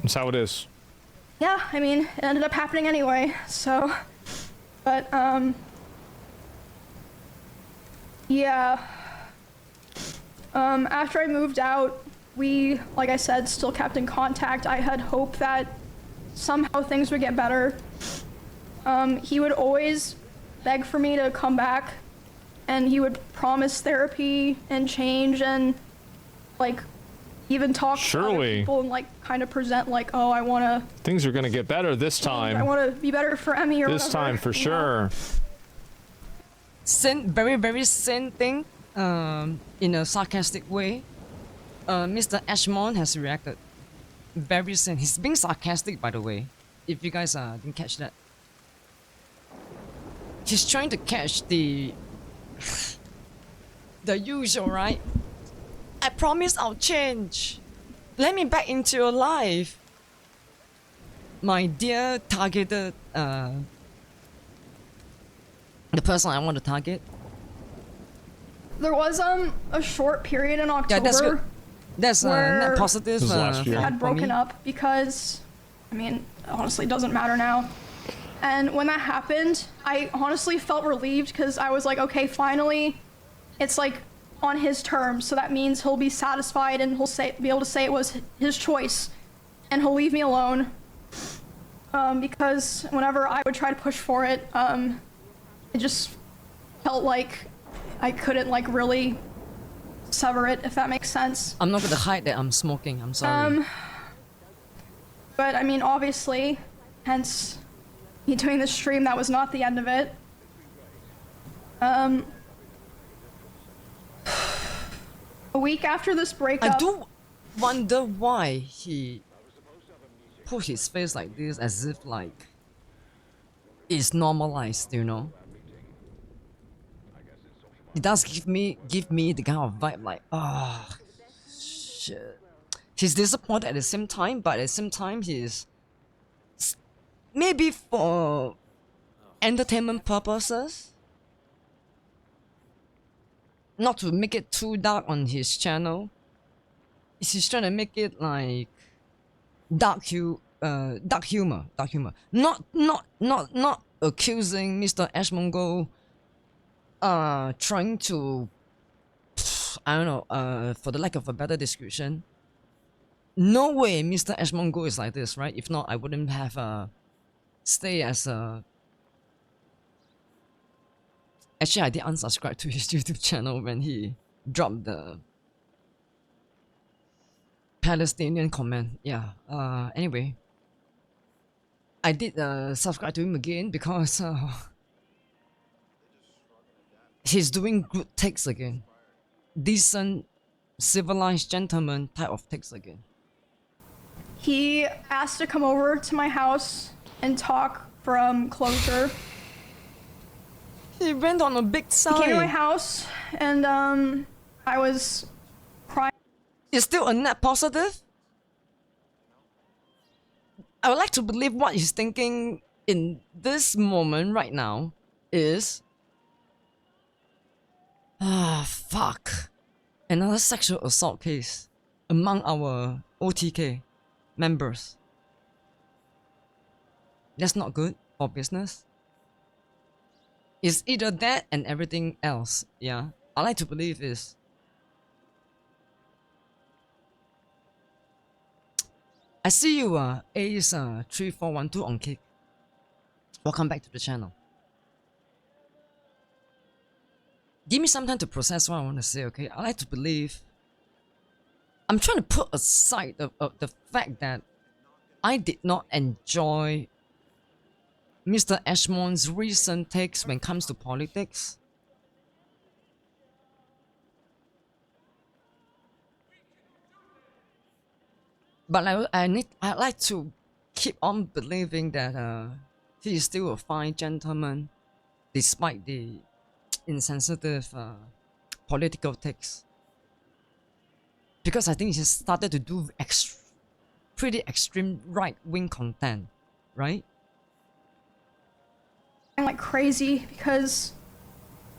That's how it is. Yeah, I mean, it ended up happening anyway, so... But, yeah. After I moved out, we, like I said, still kept in contact. I had hope that somehow things would get better. He would always beg for me to come back, and he would promise therapy and change and, like, even talk to other people and, like, kind of present, like, oh, I want to... Things are going to get better this time. I want to be better for Emmy or this whatever, time, for sure. Very, very same thing, in a sarcastic way. Mr. Ashmon has reacted very same. He's being sarcastic, by the way, if you guys didn't catch that. He's trying to catch the usual, right? I promise I'll change. Let me back into your life. My dear targeted, the person I want to target. There was a short period in October. Yeah, that's good. That's net positive. We had broken up because, I mean, honestly, it doesn't matter now. And when that happened, I honestly felt relieved because I was like, okay, finally, it's like on his terms. So that means he'll be satisfied and he'll be able to say it was his choice, and he'll leave me alone. Because whenever I would try to push for it, it just felt like I couldn't like really sever it, if that makes sense. I'm not gonna hide that I'm smoking. I'm sorry. But I mean, obviously, hence me doing this stream, that was not the end of it. A week after this breakup, I do wonder why he put his face like this, as if like it's normalized, you know. It does give me the kind of vibe like, oh shit. He's disappointed at the same time, but at the same time he's maybe for entertainment purposes, not to make it too dark on his channel. He's trying to make it like dark humor. Not accusing Mr. Asmongold trying to, I don't know, for the lack of a better description. No way Mr. Asmongold is like this, right? If not, I wouldn't have stay as a... Actually, I did unsubscribe to his YouTube channel when he dropped the Palestinian comment. Yeah, anyway. I did subscribe to him again because he's doing good takes again. Decent, civilized gentleman type of takes again. he asked to come over to my house and talk for closure. He went on a big sign. He came to my house and I was crying. It's still a net positive? I would like to believe what he's thinking in this moment right now is, fuck. Another sexual assault case among our OTK members. That's not good for business. It's either that and everything else, yeah. I like to believe is I see you Ace 3412 on Kick. Welcome back to the channel. Give me some time to process what I want to say, okay? I like to believe I'm trying to put aside the fact that I did not enjoy Mr. Ashmon's recent takes when it comes to politics. But I like to keep on believing that he is still a fine gentleman despite the insensitive political takes. Because I think he started to do pretty extreme right-wing content, right? Like crazy because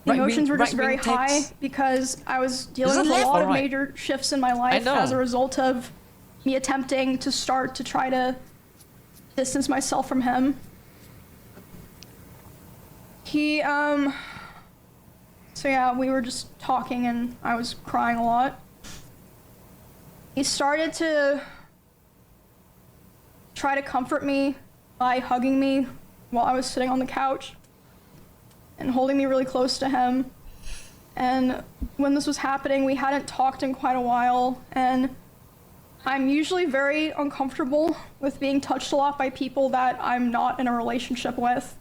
the emotions were just very high because I was dealing with a lot of major shifts in my life as a result of me attempting to start to try to distance myself from him. So yeah, we were just talking and I was crying a lot. He started to try to comfort me by hugging me while I was sitting on the couch and holding me really close to him. And when this was happening, we hadn't talked in quite a while, and I'm usually very uncomfortable with being touched a lot by people that I'm not in a relationship with.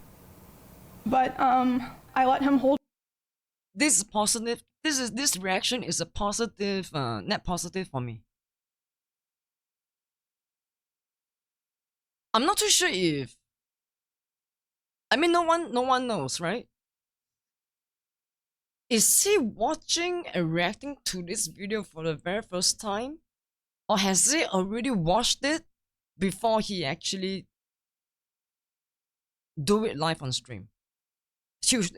But I let him hold. This is positive. This reaction is a positive, net positive for me. I'm not too sure if. I mean, no one knows, right? Is he watching and reacting to this video for the very first time? Or has he already watched it before he actually do it live on stream? Huge.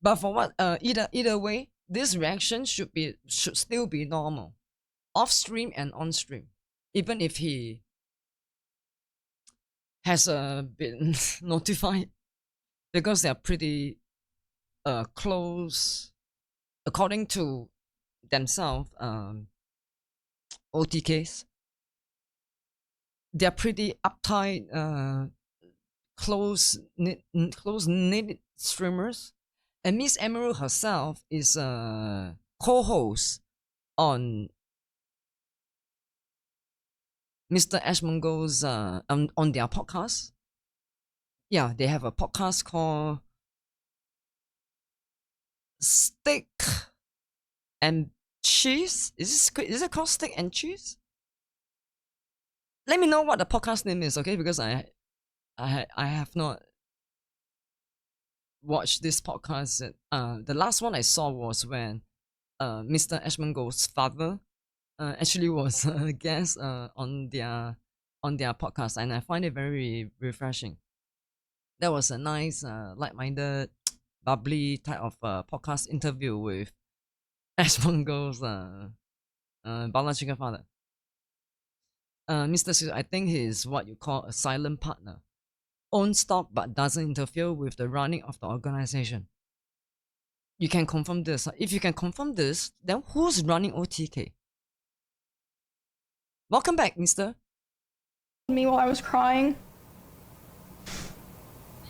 But for what? Either way, this reaction should still be normal, off stream and on stream, even if he has been notified, because they are pretty close, according to themselves. OTKs, they are pretty uptight, close knit streamers. And Miss Emiru herself is a co-host on Mr. Asmongold's on their podcast. Yeah, they have a podcast called Steak and Cheese. Is it called Steak and Cheese? Let me know what the podcast name is, okay? Because I have not watched this podcast. The last one I saw was when Mr. Asmongold's father actually was a guest on their podcast, and I find it very refreshing. That was a nice, like-minded, bubbly type of podcast interview with Asmongold's biological father. Mr. Su, I think he is what you call a silent partner. Owns stock but doesn't interfere with the running of the organization. You can confirm this. If you can confirm this, then who's running OTK? Welcome back, mister. Me while I was crying.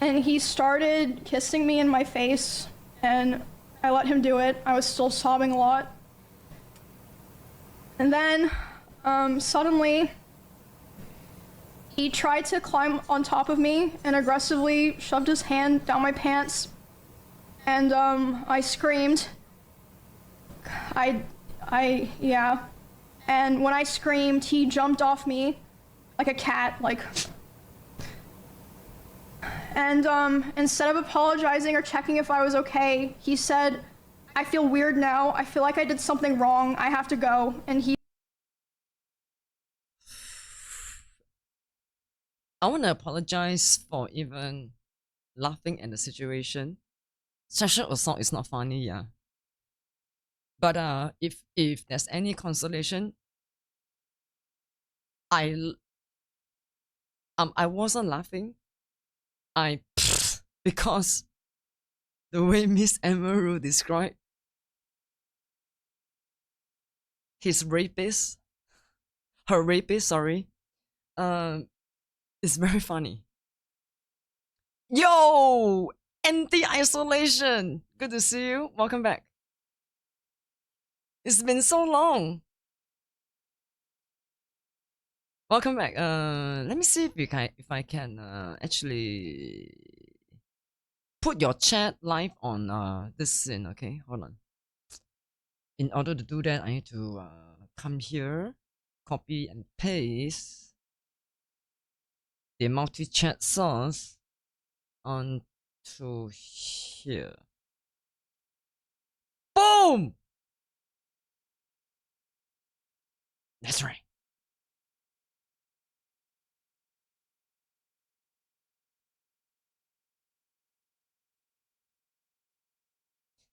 And he started kissing me in my face, and I let him do it. I was still sobbing a lot. And then, suddenly, he tried to climb on top of me and aggressively shoved his hand down my pants. And, I screamed. Yeah. And when I screamed, he jumped off me like a cat, like. And, instead of apologizing or checking if I was okay, he said, "I feel weird now. I feel like I did something wrong. I have to go." And I want to apologize for even laughing at the situation. Sexual assault is not funny, yeah. But if there's any consolation, I wasn't laughing. Because the way Miss Emiru described his rapist, her rapist, sorry, it's very funny. Yo, anti-isolation, good to see you. Welcome back. It's been so long. Welcome back. Let me see if I can actually put your chat live on this scene. Okay, hold on. In order to do that, I need to come here, copy and paste the multi-chat source onto here. Boom! That's right.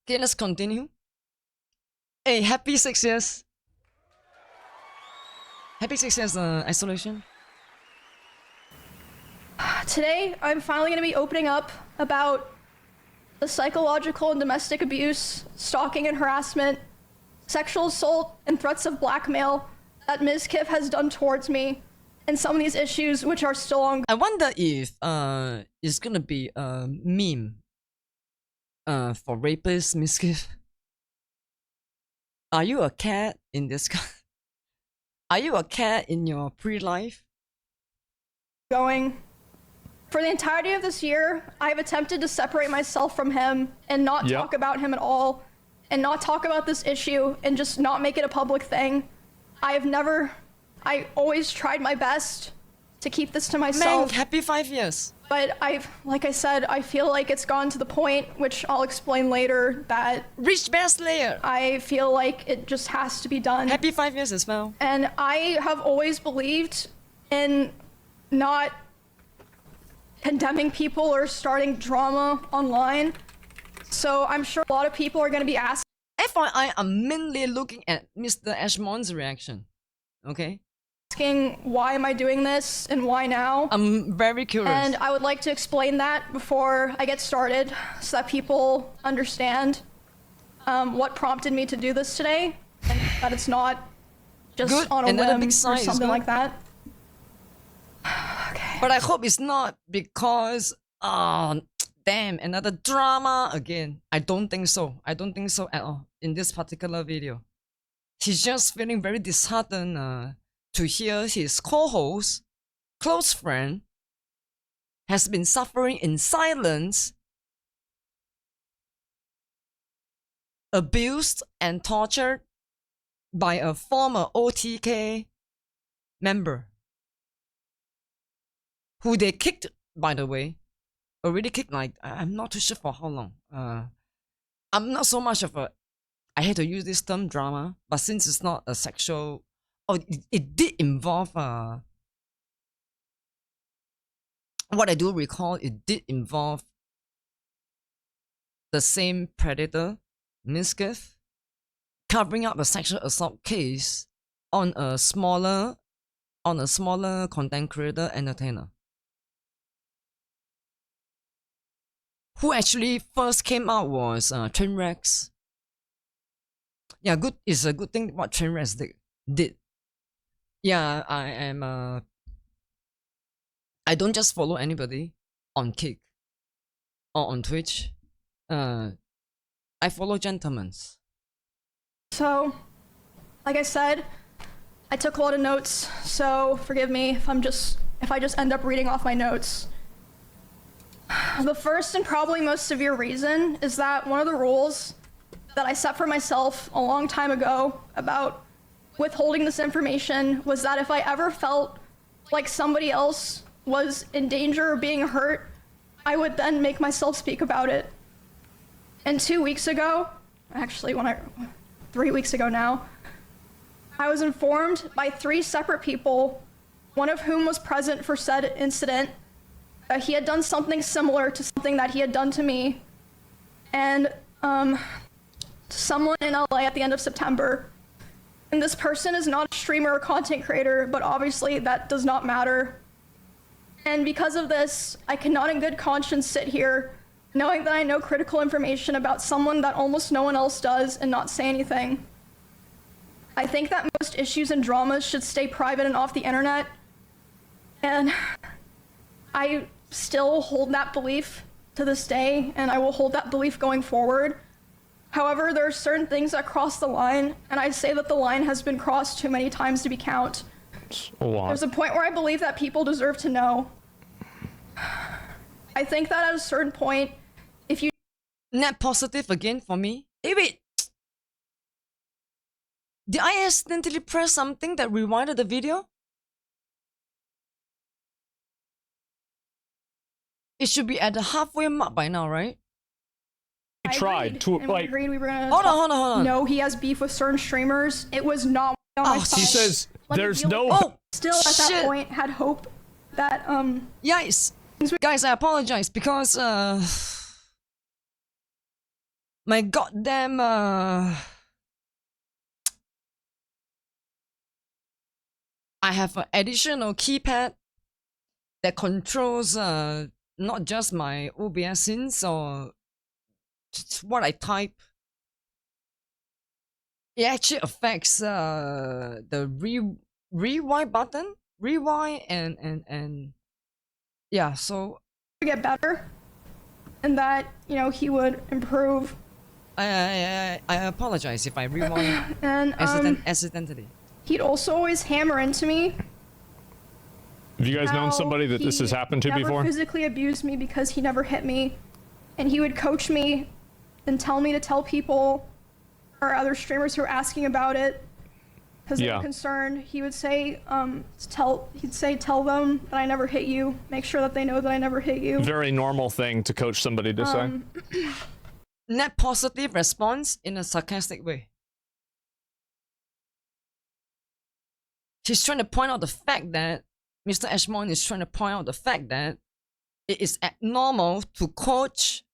Okay, let's continue. Hey, happy 6 years. Happy 6 years isolation. Today, I'm finally going to be opening up about the psychological and domestic abuse, stalking and harassment, sexual assault, and threats of blackmail that Mizkif has done towards me, and some of these issues which are still ongoing. I wonder if it's gonna be a meme for rapist Mizkif. Are you a cat in this? Are you a cat in your pre-life? For the entirety of this year, I've attempted to separate myself from him and not talk about him at all, and not talk about this issue, and just not make it a public thing. I always tried my best to keep this to myself. Man, happy 5 years. But like I said, I feel like it's gone to the point, which I'll explain later, that Rich Bear Slayer. I feel like it just has to be done. Happy 5 years as well. And I have always believed in not condemning people or starting drama online. So I'm sure a lot of people are going to be FYI, I'm mainly looking at Mr. Ashmon's reaction. Okay? asking why am I doing this and why now? I'm very curious. And I would like to explain that before I get started so that people understand what prompted me to do this today, and that it's not just Good. on a Another whim big or sign is something good. like that. Okay. But I hope it's not because, damn, another drama again. I don't think so. I don't think so at all in this particular video. He's just feeling very disheartened to hear his co-host, close friend, has been suffering in silence, abused and tortured by a former OTK member who they kicked, by the way. Already kicked, like, I'm not too sure for how long. I'm not so much of a, I hate to use this term, drama, but since it's not a sexual, it did involve, what I do recall, it did involve the same predator, Mizkif, covering up a sexual assault case on a smaller content creator entertainer, who actually first came out was Trainwrecks. Yeah, good. It's a good thing what Trainwrecks did. Yeah, I am. I don't just follow anybody on Kick or on Twitch. I follow gentlemen. So, like I said, I took a lot of notes, so forgive me if I just end up reading off my notes. The first and probably most severe reason is that one of the rules that I set for myself a long time ago about withholding this information was that if I ever felt like somebody else was in danger or being hurt, I would then make myself speak about it. And 2 weeks ago, actually 3 weeks ago now, I was informed by 3 separate people, one of whom was present for said incident, that he had done something similar to something that he had done to me, and someone in LA at the end of September. And this person is not a streamer or content creator, but obviously that does not matter. And because of this, I cannot in good conscience sit here knowing that I know critical information about someone that almost no one else does and not say anything. I think that most issues and dramas should stay private and off the internet. And I still hold that belief to this day, and I will hold that belief going forward. However, there are certain things that cross the line, and I'd say that the line has been crossed too many times to be count. A lot. There's a point where I believe that people deserve to know. I think that at a certain point, if you Net positive again for me. Hey, wait. Did I accidentally press something that rewinded the video? It should be at the halfway mark by now, right? We I tried agreed, to and we like. agreed we were gonna Hold on. No, he has beef with certain streamers. It was not on my Oh, side. He says Let me there's deal no. with it. Oh, Still at that shit. point had hope that Yikes. Guys, I apologize because my goddamn I have an additional keypad that controls not just my OBS scenes or what I type. It actually affects the rewind button, rewind and yeah. So get better, and that, you know, he would improve. I apologize if I rewind And accidentally. he'd also always hammer into me. Have you guys known how somebody that this he has happened to never before? physically abused me because he never hit me, and he would coach me and tell me to tell people or other streamers who are asking about it because they Yeah. were concerned. He would say, tell them that I never hit you. Make sure that they know that I never hit you. Very normal thing to coach somebody to say. Net positive response in a sarcastic way. He's trying to point out the fact that Mr. Ashmon is trying to point out the fact that it is abnormal to coach.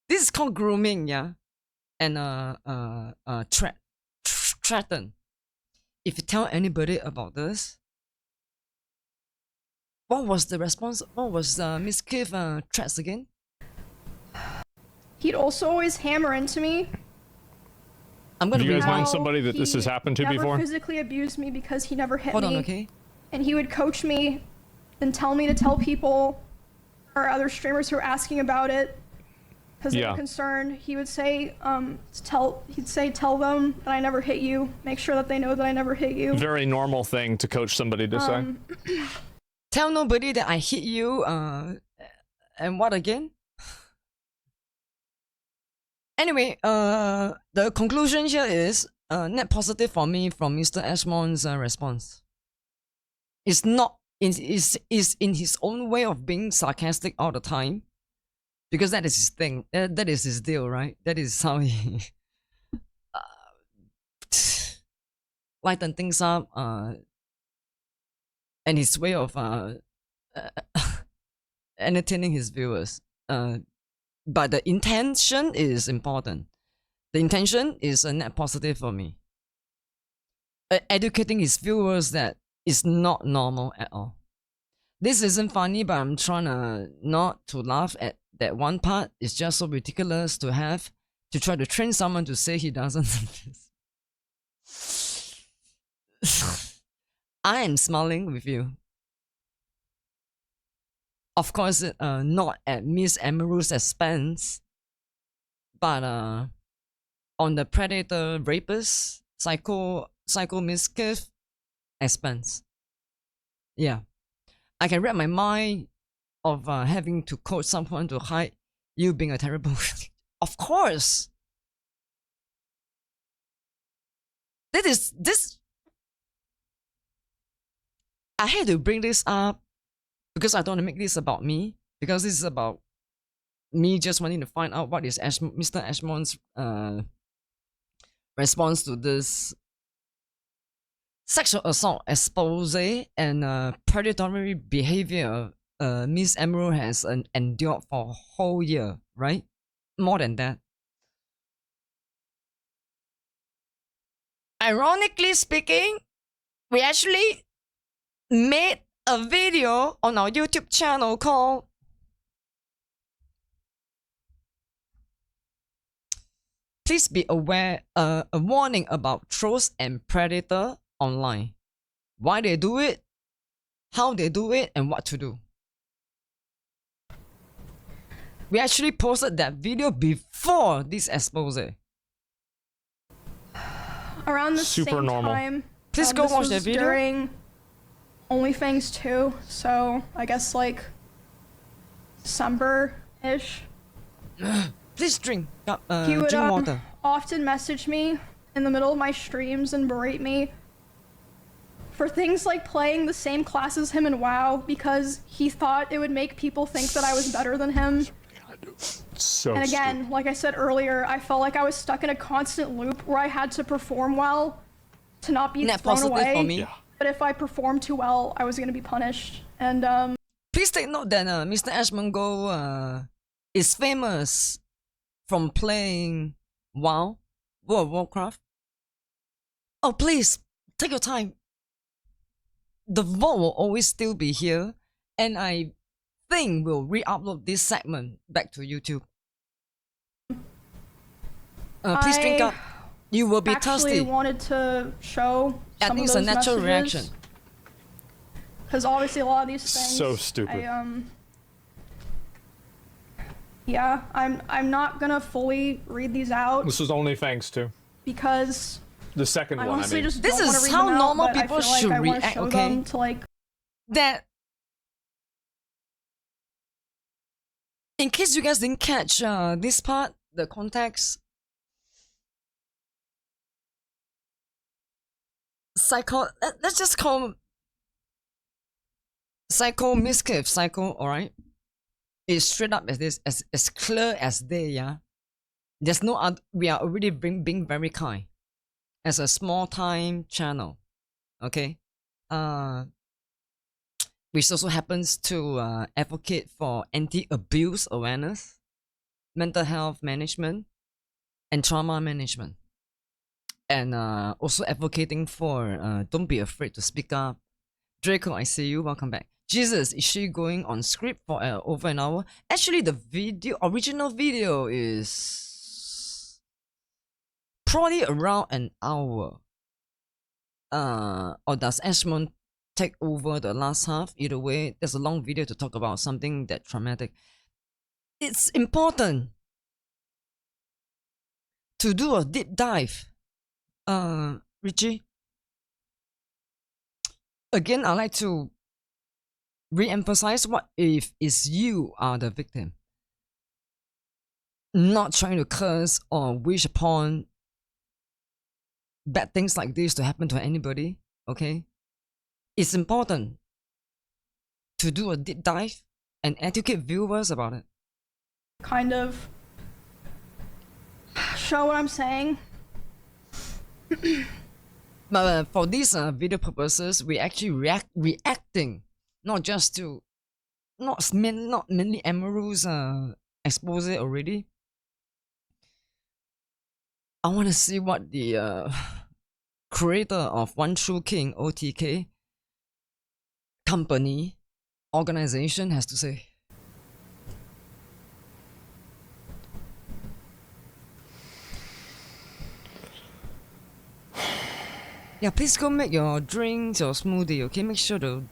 This is called grooming, yeah, and threaten. If you tell anybody about this, what was the response? What was Mizkif threats again? He'd also always hammer into me. I'm gonna Have you guys known rewind. somebody that this has happened to never before? physically abused me because he never hit Hold me. on, okay? And he would coach me and tell me to tell people or other streamers who are asking about it because they Yeah. were concerned. He would say, tell them that I never hit you. Make sure that they know that I never hit you. Very normal thing to coach somebody to say. Tell nobody that I hit you. And what again? Anyway, the conclusion here is net positive for me from Mr. Ashmon's response. It's not is in his own way of being sarcastic all the time, because that is his thing. That is his deal, right? That is how he lighten things up. And his way of entertaining his viewers. But the intention is important. The intention is a net positive for me. Educating his viewers that is not normal at all. This isn't funny, but I'm trying to not to laugh at that one part. It's just so ridiculous to have to try to train someone to say he doesn't. I am smiling with you. Of course, not at Miss Emiru's expense, but on the predator, rapist, psycho Mizkif expense. Yeah, I can wrap my mind of having to coach someone to hide you being a terrible. Of course, this. I had to bring this up because I don't want to make this about me, because this is about me just wanting to find out what is Mr. Ashmon's response to this sexual assault expose and predatory behavior Miss Emiru has endured for a whole year, right? More than that. Ironically speaking, we actually made a video on our YouTube channel called Please Be Aware, a warning about trolls and predator online. Why they do it, how they do it, and what to do. We actually posted that video before this expose. Around the Super same normal. time. Please go this watch was that video. During Onlyfans too, so I guess like December-ish. Please drink, He would drink water. often message me in the middle of my streams and berate me for things like playing the same class as him in WoW because he thought it would make people think that I was better than him. So And again, like I said earlier, I felt like I was stuck in a constant loop where I had to perform well to not be Net thrown positive away. for me. Yeah. But if I performed too well, I was going to be punished. And Please take note that Mr. Asmongold is famous from playing WoW, World of Warcraft. Oh, please take your time. The vault will always still be here, and I think we'll re-upload this segment back to YouTube. Please drink up. You will be Actually thirsty. wanted to show I some think of it's a those natural messages, reaction. because obviously a lot of these things. So stupid. Yeah, I'm not gonna fully read these out This was Onlyfans too. because The second I one, honestly I mean. just This don't wanna is read how them out, normal but I people feel like should I wanna react, show okay? them to like. That, in case you guys didn't catch this part, the context. Let's just call Mizkif, alright? It's straight up as this, as clear as day, yeah? There's no other, we are already being very kind. As a small time channel, okay? Which also happens to advocate for anti-abuse awareness, mental health management, and trauma management. And also advocating for don't be afraid to speak up. Draco, I see you. Welcome back. Jesus, is she going on script for over an hour? Actually, the original video is probably around an hour. Or does Ashmon take over the last half? Either way, there's a long video to talk about something that traumatic. It's important to do a deep dive. Richie, again, I like to re-emphasize, what if it's you are the victim? Not trying to curse or wish upon bad things like this to happen to anybody, okay? It's important to do a deep dive and educate viewers about it. Kind of show what I'm saying. But for these video purposes, we actually reacting, not just to, not mainly Emiru's expose already. I want to see what the creator of One True King OTK company organization has to say. Yeah, please go make your drinks or smoothie, okay? Make sure to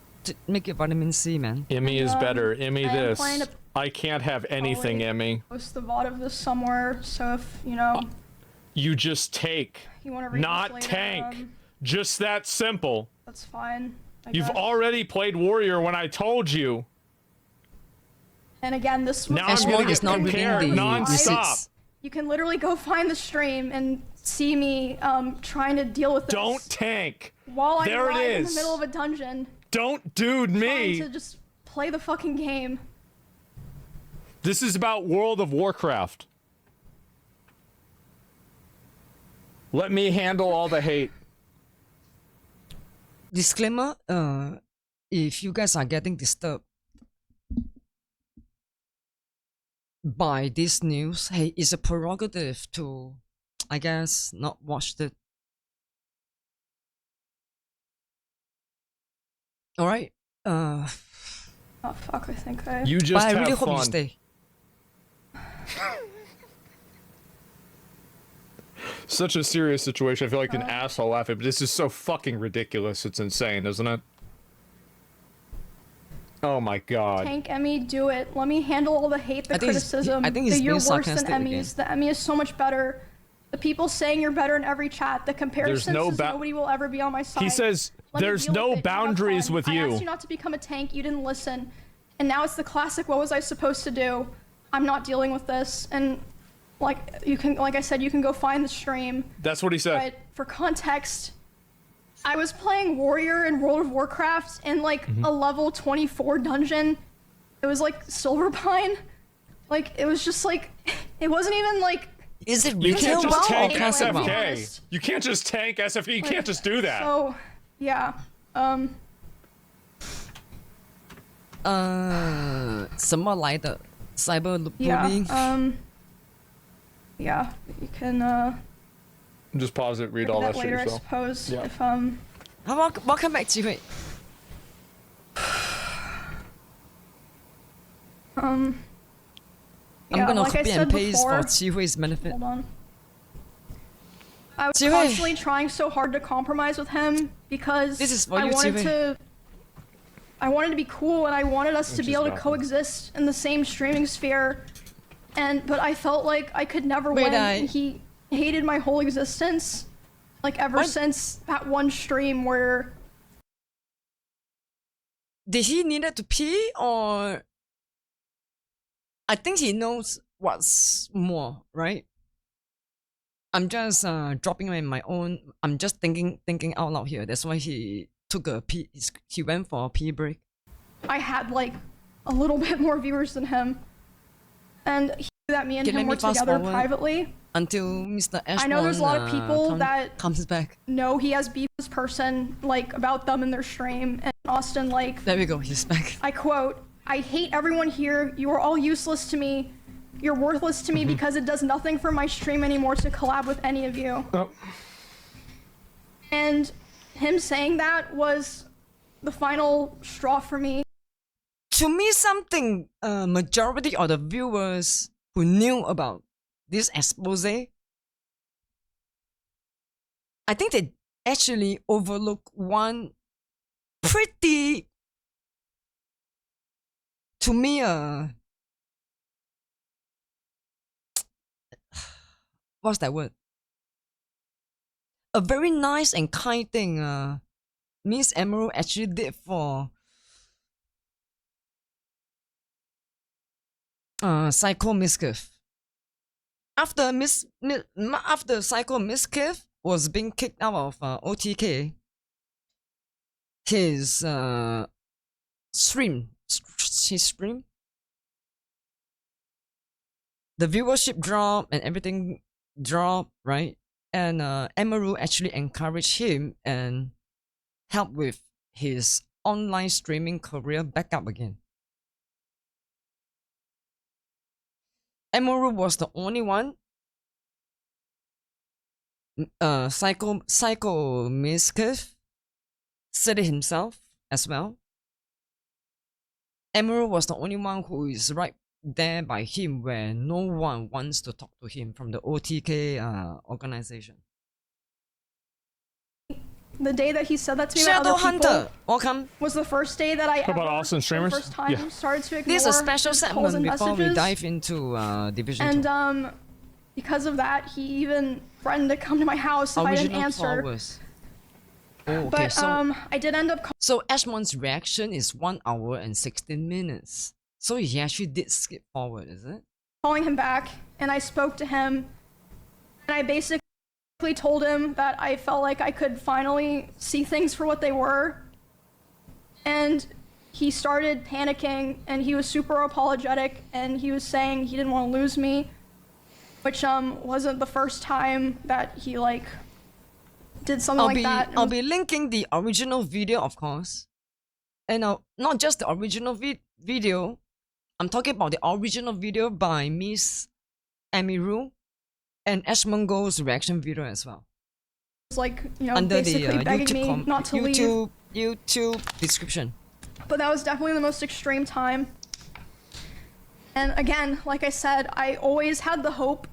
make it vitamin C, man. Emmy is better. Emmy I am this. planning to I can't have anything, probably Emmy. post the VOD of this somewhere, so if you know You just take. you want to read Not this later, tank. Just that simple. that's fine. I You've guess. already played Warrior when I told you. And again, this was Now I'm Ashmon gonna is get not reading compared the non-stop. receipts. You can literally go find the stream and see me trying to deal with this Don't tank. while I'm There it right in the is. middle of a dungeon, Don't dude trying me. to just play the fucking game. This is about World of Warcraft. Let me handle all the hate. Disclaimer, if you guys are getting disturbed by this news, hey, it's a prerogative to, I guess, not watch it. Alright, Oh fuck, I think I... You but just I have really hope fun. you stay. Such a serious situation. I feel like an asshole laughing, but this is so fucking ridiculous. It's insane, isn't it? Oh my god. Tank Emmy, do it. Let me handle all the hate, the I think he's- criticism. I think he's that you're being worse than sarcastic again. Emmys. The Emmy is so much better. The people saying you're better in every chat. The comparisons no is nobody will ever be on my side. He says Let me there's deal no with it. You have boundaries fun. with I you. asked you not to become a tank. You didn't listen. And now it's the classic, what was I supposed to do? I'm not dealing with this. And like I said, you can go find the stream. That's what he said. But for context, I was playing Warrior in World of Warcraft in like a level 24 dungeon. It was like Silverpine. Like, it was just like, it wasn't even like... Is it You retail can't just WoW or tank classic WoW? SFK. You can't just tank SFK. You can't just do that. So, yeah. Uh, 什么来的 cyber bullying? Yeah, yeah, you can, Just pause it, read do all that that shit later, I yourself. suppose. Yeah. If welcome back, Jihui. I'm gonna like copy I and said paste before, for Jihui's benefit. hold on. I was Jihui. constantly trying so hard to compromise with him because This is for I you, wanted Jihui. I wanted to be cool and I wanted us to Which be is able to nothing. coexist in the same streaming sphere. But I felt like I could never Wait, win. And he hated my whole existence. Like ever What? since that one stream where Did he needed to pee, or I think he knows what's more, right? I'm just dropping in my own. I'm just thinking out loud here. That's why he took a pee. He went for a pee break. I had like a little bit more viewers than him. And he knew that me and Okay, let him me were fast together forward. privately. Until Mr. Ashmon I know there's a lot of people that comes back. know he has beef with this person, like about them in their stream. And Austin, like, There we go. He's back. I quote, "I hate everyone here. You are all useless to me. You're worthless to me because it does nothing for my stream anymore to collab with any of you." Oh. And him saying that was the final straw for me. To me, something majority of the viewers who knew about this expose, I think they actually overlook one pretty, to me, what's that word? A very nice and kind thing Miss Emiru actually did for Psycho Mizkif. After Psycho Mizkif was being kicked out of OTK, his stream, the viewership dropped and everything dropped, right? And Emiru actually encouraged him and helped with his online streaming career back up again. Emiru was the only one. Psycho Mizkif said it himself as well. Emiru was the only one who is right there by him where no one wants to talk to him from the OTK organization. The day that he said that to me about Shadow other people Hunter, welcome. was the first day that I How about ever, Austin for streamers? the first time, Yeah. started to ignore This is a special his calls segment and before we messages. dive into Division 2. And because of that, he even threatened to come to my house if I didn't answer. Followers. Oh, okay, But so I did end up so Ashmon's reaction is 1 hour and 16 minutes. So he actually did skip forward, is it? calling him back, and I spoke to him, and I basically told him that I felt like I could finally see things for what they were. And he started panicking, and he was super apologetic, and he was saying he didn't want to lose me, which wasn't the first time that he like did something like that. I'll be linking the original video, of course, and not just the original video. I'm talking about the original video by Miss Emiru and Asmongold's reaction video as well. It's like, you know, Under the basically begging me not to leave. YouTube description. But that was definitely the most extreme time. And again, like I said, I always had the hope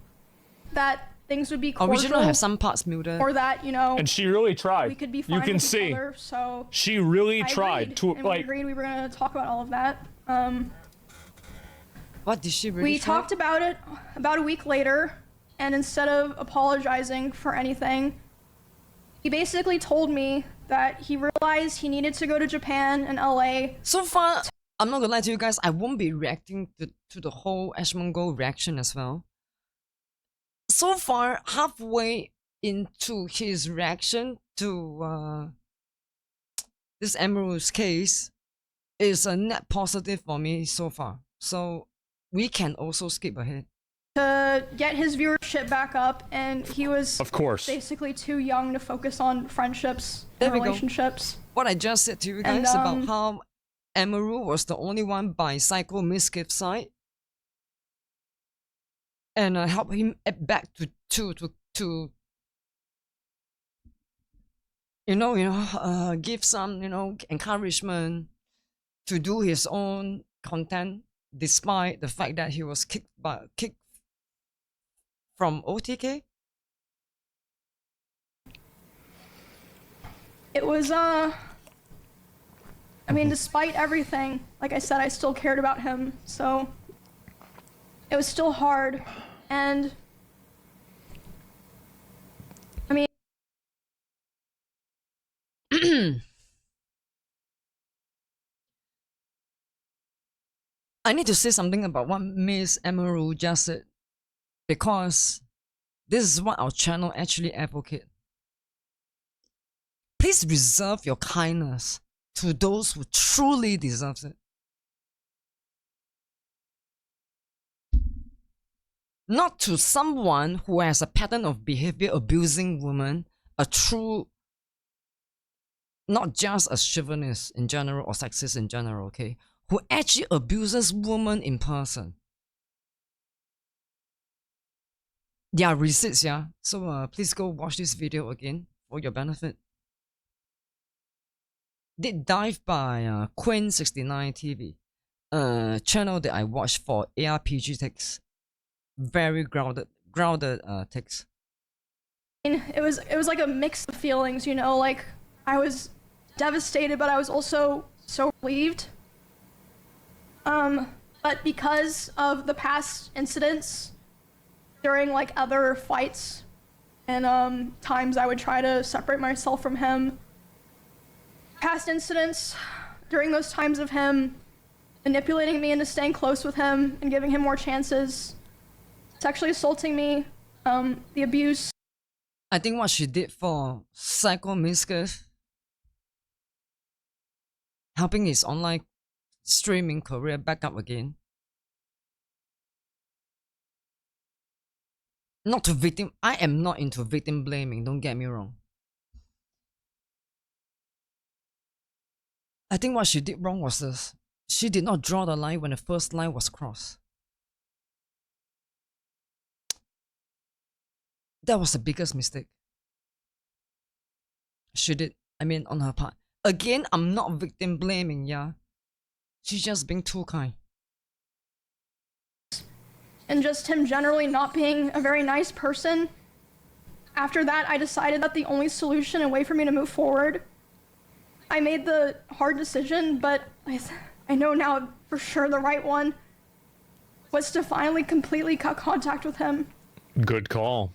that things would be cordial, Original have some parts muted. or that, you know, And she really tried. we could be fine You can with see. each other. So She really I tried agreed, to and we like. agreed we were gonna talk about all of that. What did she really We try? talked about it about a week later, and instead of apologizing for anything, he basically told me that he realized he needed to go to Japan and LA. So far, I'm not gonna lie to you guys, I won't be reacting to the whole Asmongold reaction as well. So far, halfway into his reaction to this Emiru's case is a net positive for me so far. So we can also skip ahead. To get his viewership back up, and he was Of course. basically too young to focus on friendships There and we go. relationships. What I just said to you And, guys about how Emiru was the only one by Psycho Mizkif's side, and help him back to give some, encouragement to do his own content, despite the fact that he was kicked from OTK. It was, I mean, despite everything, like I said, I still cared about him, so it was still hard, and I mean, I need to say something about what Miss Emiru just said, because this is what our channel actually advocate. Please reserve your kindness to those who truly deserve it. Not to someone who has a pattern of behavior abusing women, not just a chauvinist in general or sexist in general, okay? Who actually abuses women in person. There are receipts, yeah? So please go watch this video again for your benefit. Did dive by Queen69 TV, channel that I watch for ARPG texts. Very grounded text. it was like a mix of feelings, like I was devastated, but I was also so relieved. But because of the past incidents during like other fights and times I would try to separate myself from him, past incidents during those times of him manipulating me into staying close with him and giving him more chances, sexually assaulting me, the abuse. I think what she did for Psycho Mizkif, helping his online streaming career back up again. I am not into victim blaming, don't get me wrong. I think what she did wrong was this. She did not draw the line when the first line was crossed. That was the biggest mistake. She did, on her part. Again, I'm not victim blaming, yeah. She's just being too kind. And just him generally not being a very nice person. After that, I decided that the only solution and way for me to move forward, I made the hard decision, but I know now for sure the right one, was to finally completely cut contact with him. Good call.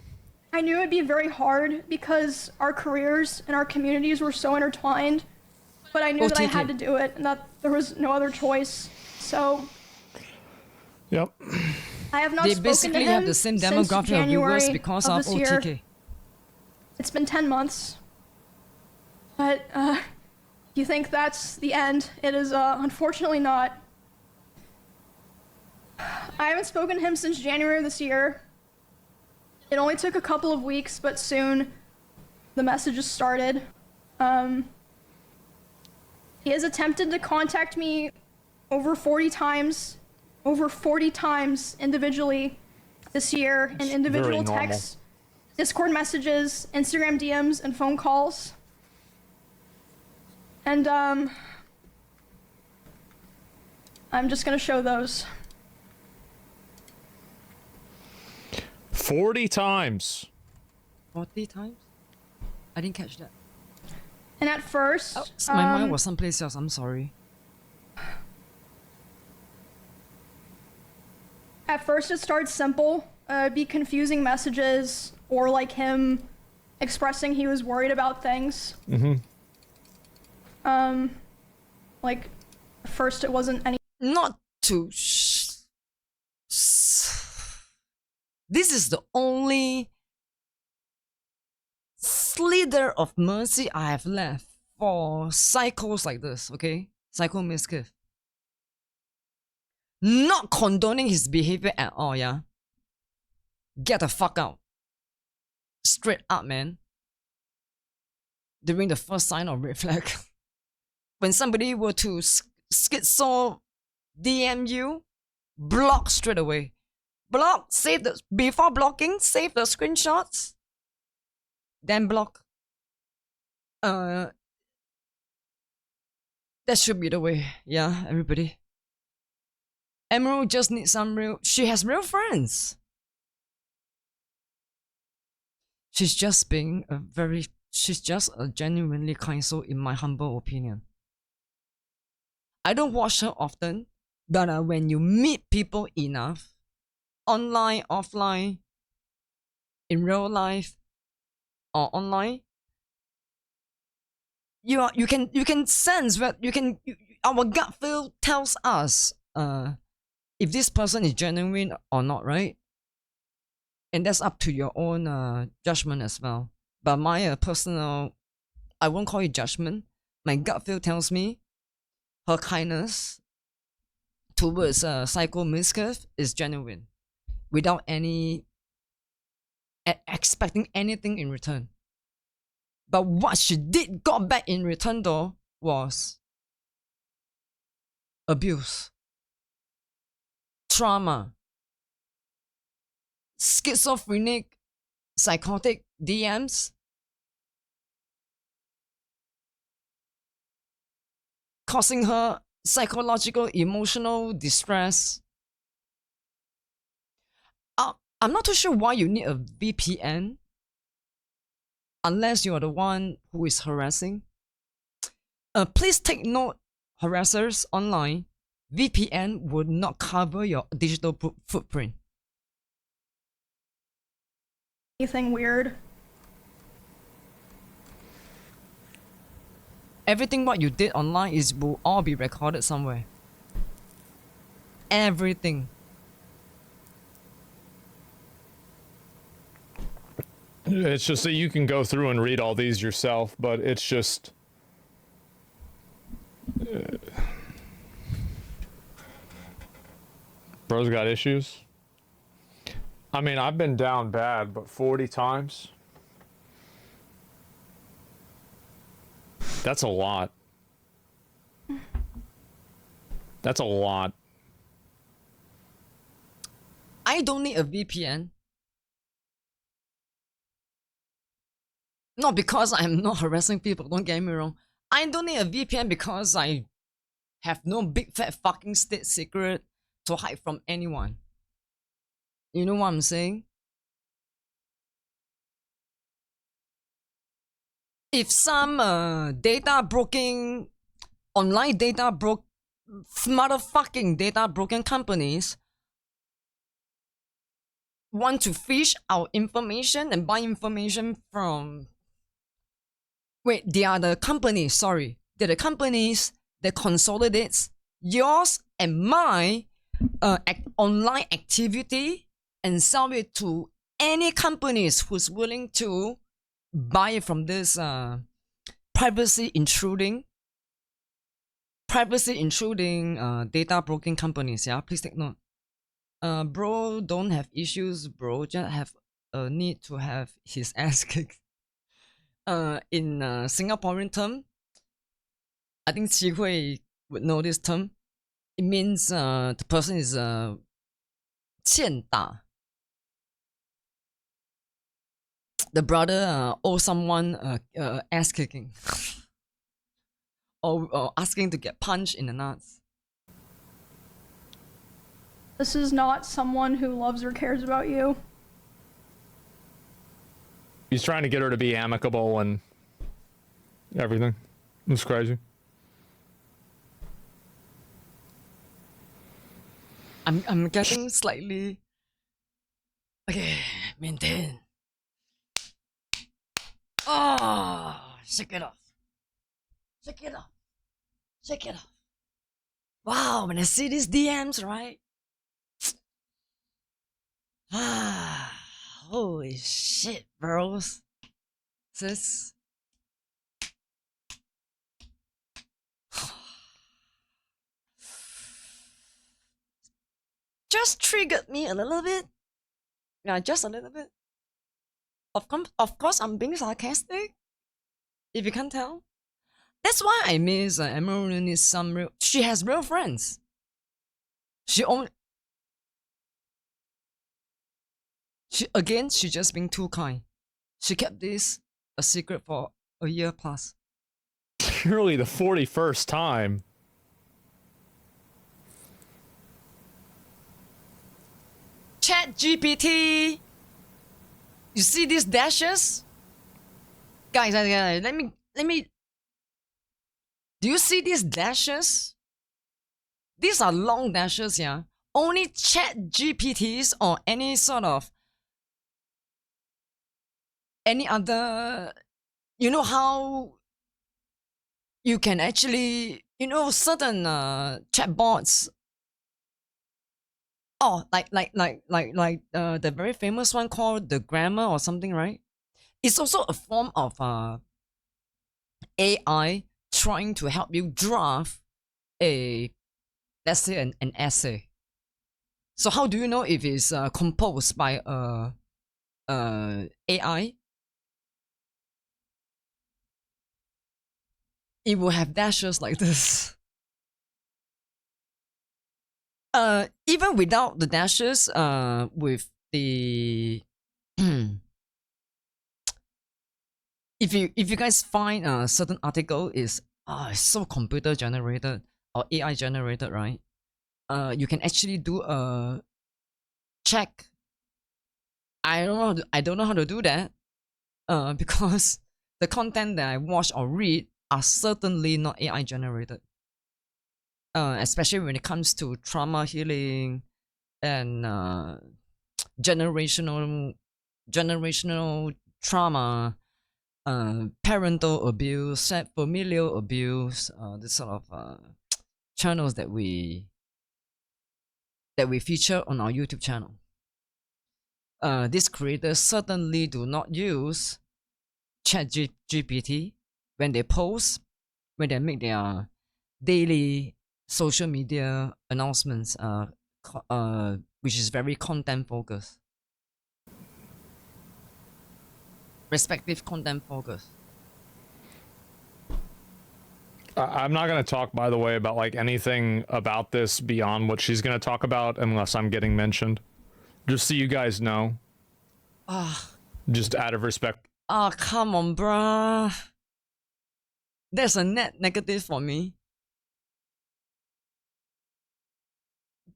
I knew it'd be very hard because our careers and our communities were so intertwined, but I knew that I had to do it and that there was no other choice. So, yep. I have not they spoken basically to him have the same since demographic of January viewers because of this OTK. year. It's been 10 months. But, you think that's the end. It is, unfortunately not. I haven't spoken to him since January of this year. It only took a couple of weeks, but soon the messages started. He has attempted to contact me over 40 times individually this year in individual texts, Discord messages, Instagram DMs, and phone calls. And I'm just gonna show those. 40 times. 40 times? I didn't catch that. And at first, my mind was someplace else. I'm sorry. At first it started simple, be confusing messages or like him expressing he was worried about things. Like first it wasn't any. Not to this is the only slither of mercy I have left for psychos like this, okay? Psycho Mizkif. Not condoning his behavior at all, yeah? Get the fuck out. Straight up, man. During the first sign of red flag. When somebody were to schizo DM you, block straight away. Block, save the, before blocking, save the screenshots. Then block. that should be the way. Yeah, everybody. Emiru just needs some real. She has real friends. She's just being a very. She's just a genuinely kind soul, in my humble opinion. I don't watch her often, but when you meet people enough, online, offline, in real life, or online, you can sense that our gut feel tells us if this person is genuine or not, right? And that's up to your own judgment as well. But my personal, I won't call it judgment. My gut feel tells me her kindness towards Psycho Mizkif is genuine, without any expecting anything in return. But what she did got back in return though was abuse, trauma, schizophrenic, psychotic DMs, causing her psychological, emotional distress. I'm not too sure why you need a VPN unless you are the one who is harassing. Please take note, harassers online, VPN would not cover your digital footprint. Anything weird? Everything what you did online will all be recorded somewhere. Everything. It's just that you can go through and read all these yourself, but it's just... bro's got issues. I mean, I've been down bad, but 40 times? That's a lot. That's a lot. I don't need a VPN. Not because I'm not harassing people, don't get me wrong. I don't need a VPN because I have no big fat fucking state secret to hide from anyone. You know what I'm saying? If some online data broking companies want to fish our information and buy information from... Wait, they are the companies, sorry. They're the companies that consolidates yours and my online activity and sell it to any companies who's willing to buy it from this privacy intruding data broking companies. Yeah, please take note. Bro don't have issues, bro just have a need to have his ass kicked. In Singaporean term, I think Qi Hui would know this term. It means the person is 欠打. The brother owes someone ass kicking. or asking to get punched in the nuts. This is not someone who loves or cares about you. He's trying to get her to be amicable and everything. It's crazy. I'm getting slightly... Okay, maintain. Oh, shake it off. Shake it off. Shake it off. Wow, when I see these DMs, right? Ah, holy shit, bros. Sis. Just triggered me a little bit. Yeah, just a little bit. Of course, I'm being sarcastic. If you can't tell. That's why I miss Emiru needs some real... She has real friends. She's just being too kind. She kept this a secret for a year plus. Purely the 41st time. Chat GPT. You see these dashes? Guys, let me. Do you see these dashes? These are long dashes, yeah. Only Chat GPTs or any sort of any other, you know how you can actually, you know, certain chatbots. Oh, like the very famous one called the Grammar or something, right? It's also a form of AI trying to help you draft a, let's say, an essay. So how do you know if it's composed by AI? It will have dashes like this. Even without the dashes, with the if you guys find a certain article is so computer generated or AI generated, right? You can actually do a check. I don't know how to do that. Because the content that I watch or read are certainly not AI generated. Especially when it comes to trauma healing and generational trauma, parental abuse, familial abuse, this sort of channels that we feature on our YouTube channel. These creators certainly do not use ChatGPT when they post, when they make their daily social media announcements, which is very content focused. Respective content focus. I'm not going to talk, by the way, about like anything about this beyond what she's going to talk about unless I'm getting mentioned. Just so you guys know. Just out of respect. Come on, bruh. There's a net negative for me.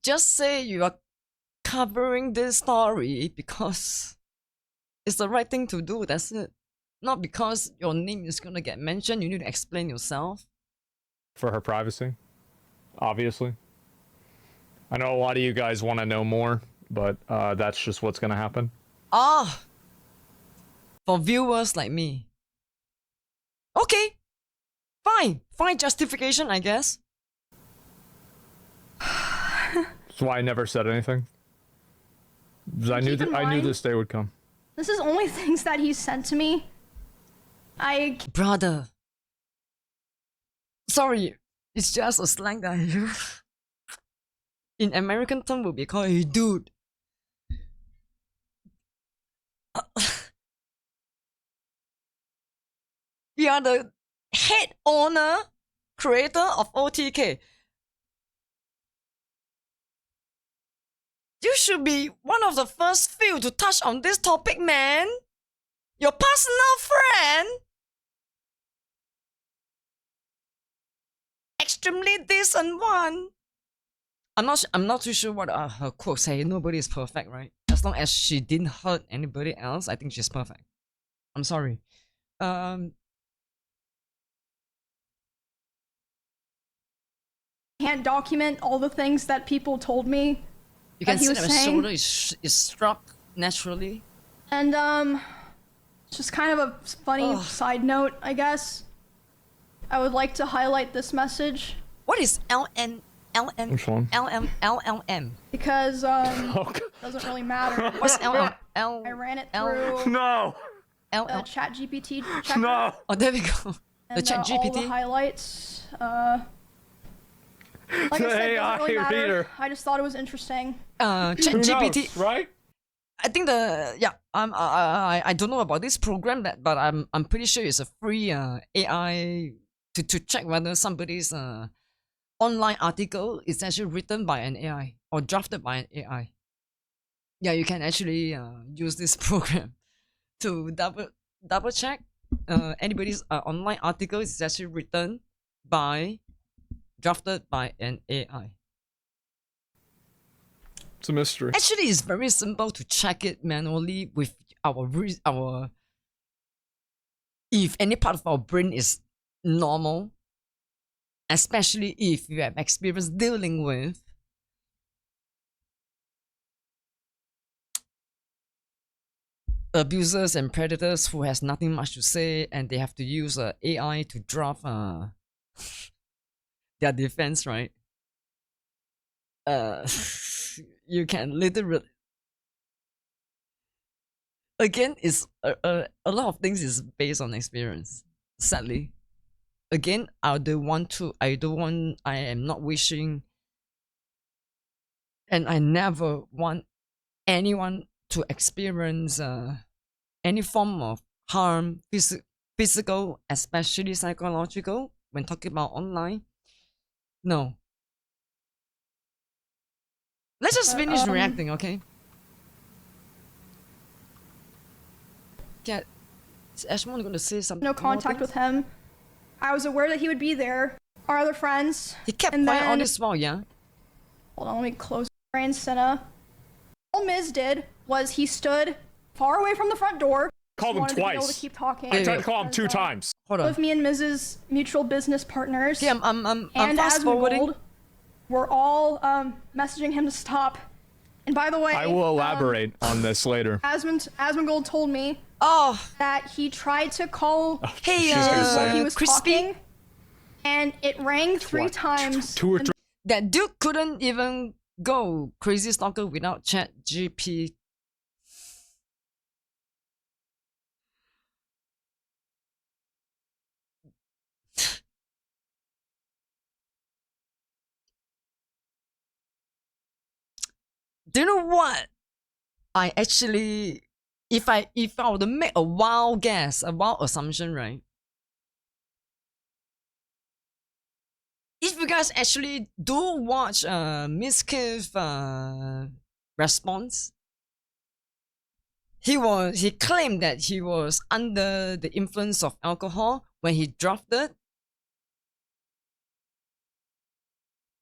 Just say you are covering this story because it's the right thing to do, that's it. Not because your name is gonna get mentioned, you need to explain yourself. For her privacy, obviously. I know a lot of you guys want to know more, but that's just what's gonna happen. For viewers like me. Okay, fine justification, I guess. That's why I never said anything. Because I knew this day would come. This is only things that he sent to me. Brother. Sorry, it's just a slang that I use. In American term would be called a dude. You are the head owner, creator of OTK. You should be one of the first few to touch on this topic, man. Your personal friend. Extremely decent one. I'm not too sure what her quote say. Nobody is perfect, right? As long as she didn't hurt anybody else, I think she's perfect. I'm sorry. Can't document all the things that people told me. You can he see was that my saying. shoulder is struck naturally. And just kind of a funny side note, I guess. I would like to highlight this message What is LM? Which one? LM? because doesn't really matter. What's LM? I ran it through No! the Chat GPT checker. No! Oh, there we go. And, The Chat all the GPT. highlights. Like I The said, AI doesn't really matter. reader. I just thought it was interesting. Chat Who GPT. knows, right? I think I don't know about this program, but I'm pretty sure it's a free AI to check whether somebody's online article is actually written by an AI or drafted by an AI. Yeah, you can actually use this program to double check. anybody's online article is actually written by, drafted by an AI. It's a mystery. Actually, it's very simple to check it manually with our. If any part of our brain is normal, especially if you have experience dealing with abusers and predators who has nothing much to say, and they have to use AI to draft their defense, right? You can literally, again, it's a lot of things is based on experience, sadly. Again, I am not wishing, and I never want anyone to experience any form of harm, physical, especially psychological, when talking about online. No. Let's just finish reacting, okay? Yeah, is Ashmon gonna say something? No contact with him. I was aware that he would be there. Our other friends. He kept and quiet then, on his wall, yeah? Hold on, let me close my brain center. All Miz did was he stood far away from the front door. Called him wanted to be able twice. to keep talking. I tried to call him 2 times. Hold on. With me and Miz's mutual business partners. Yeah, I'm and fast forwarding. Asmongold, we're all messaging him to stop. And by the way, I will elaborate on this later. Asmongold told me Oh, that he tried to call hey, She's gonna say while he it. was Crispy. talking, and it rang 3 times. 2 or 3. That dude couldn't even go crazy stalker without Chat GP. Do you know what? I actually, if I were to make a wild guess, a wild assumption, right? If you guys actually do watch Mizkif response, he claimed that he was under the influence of alcohol when he drafted,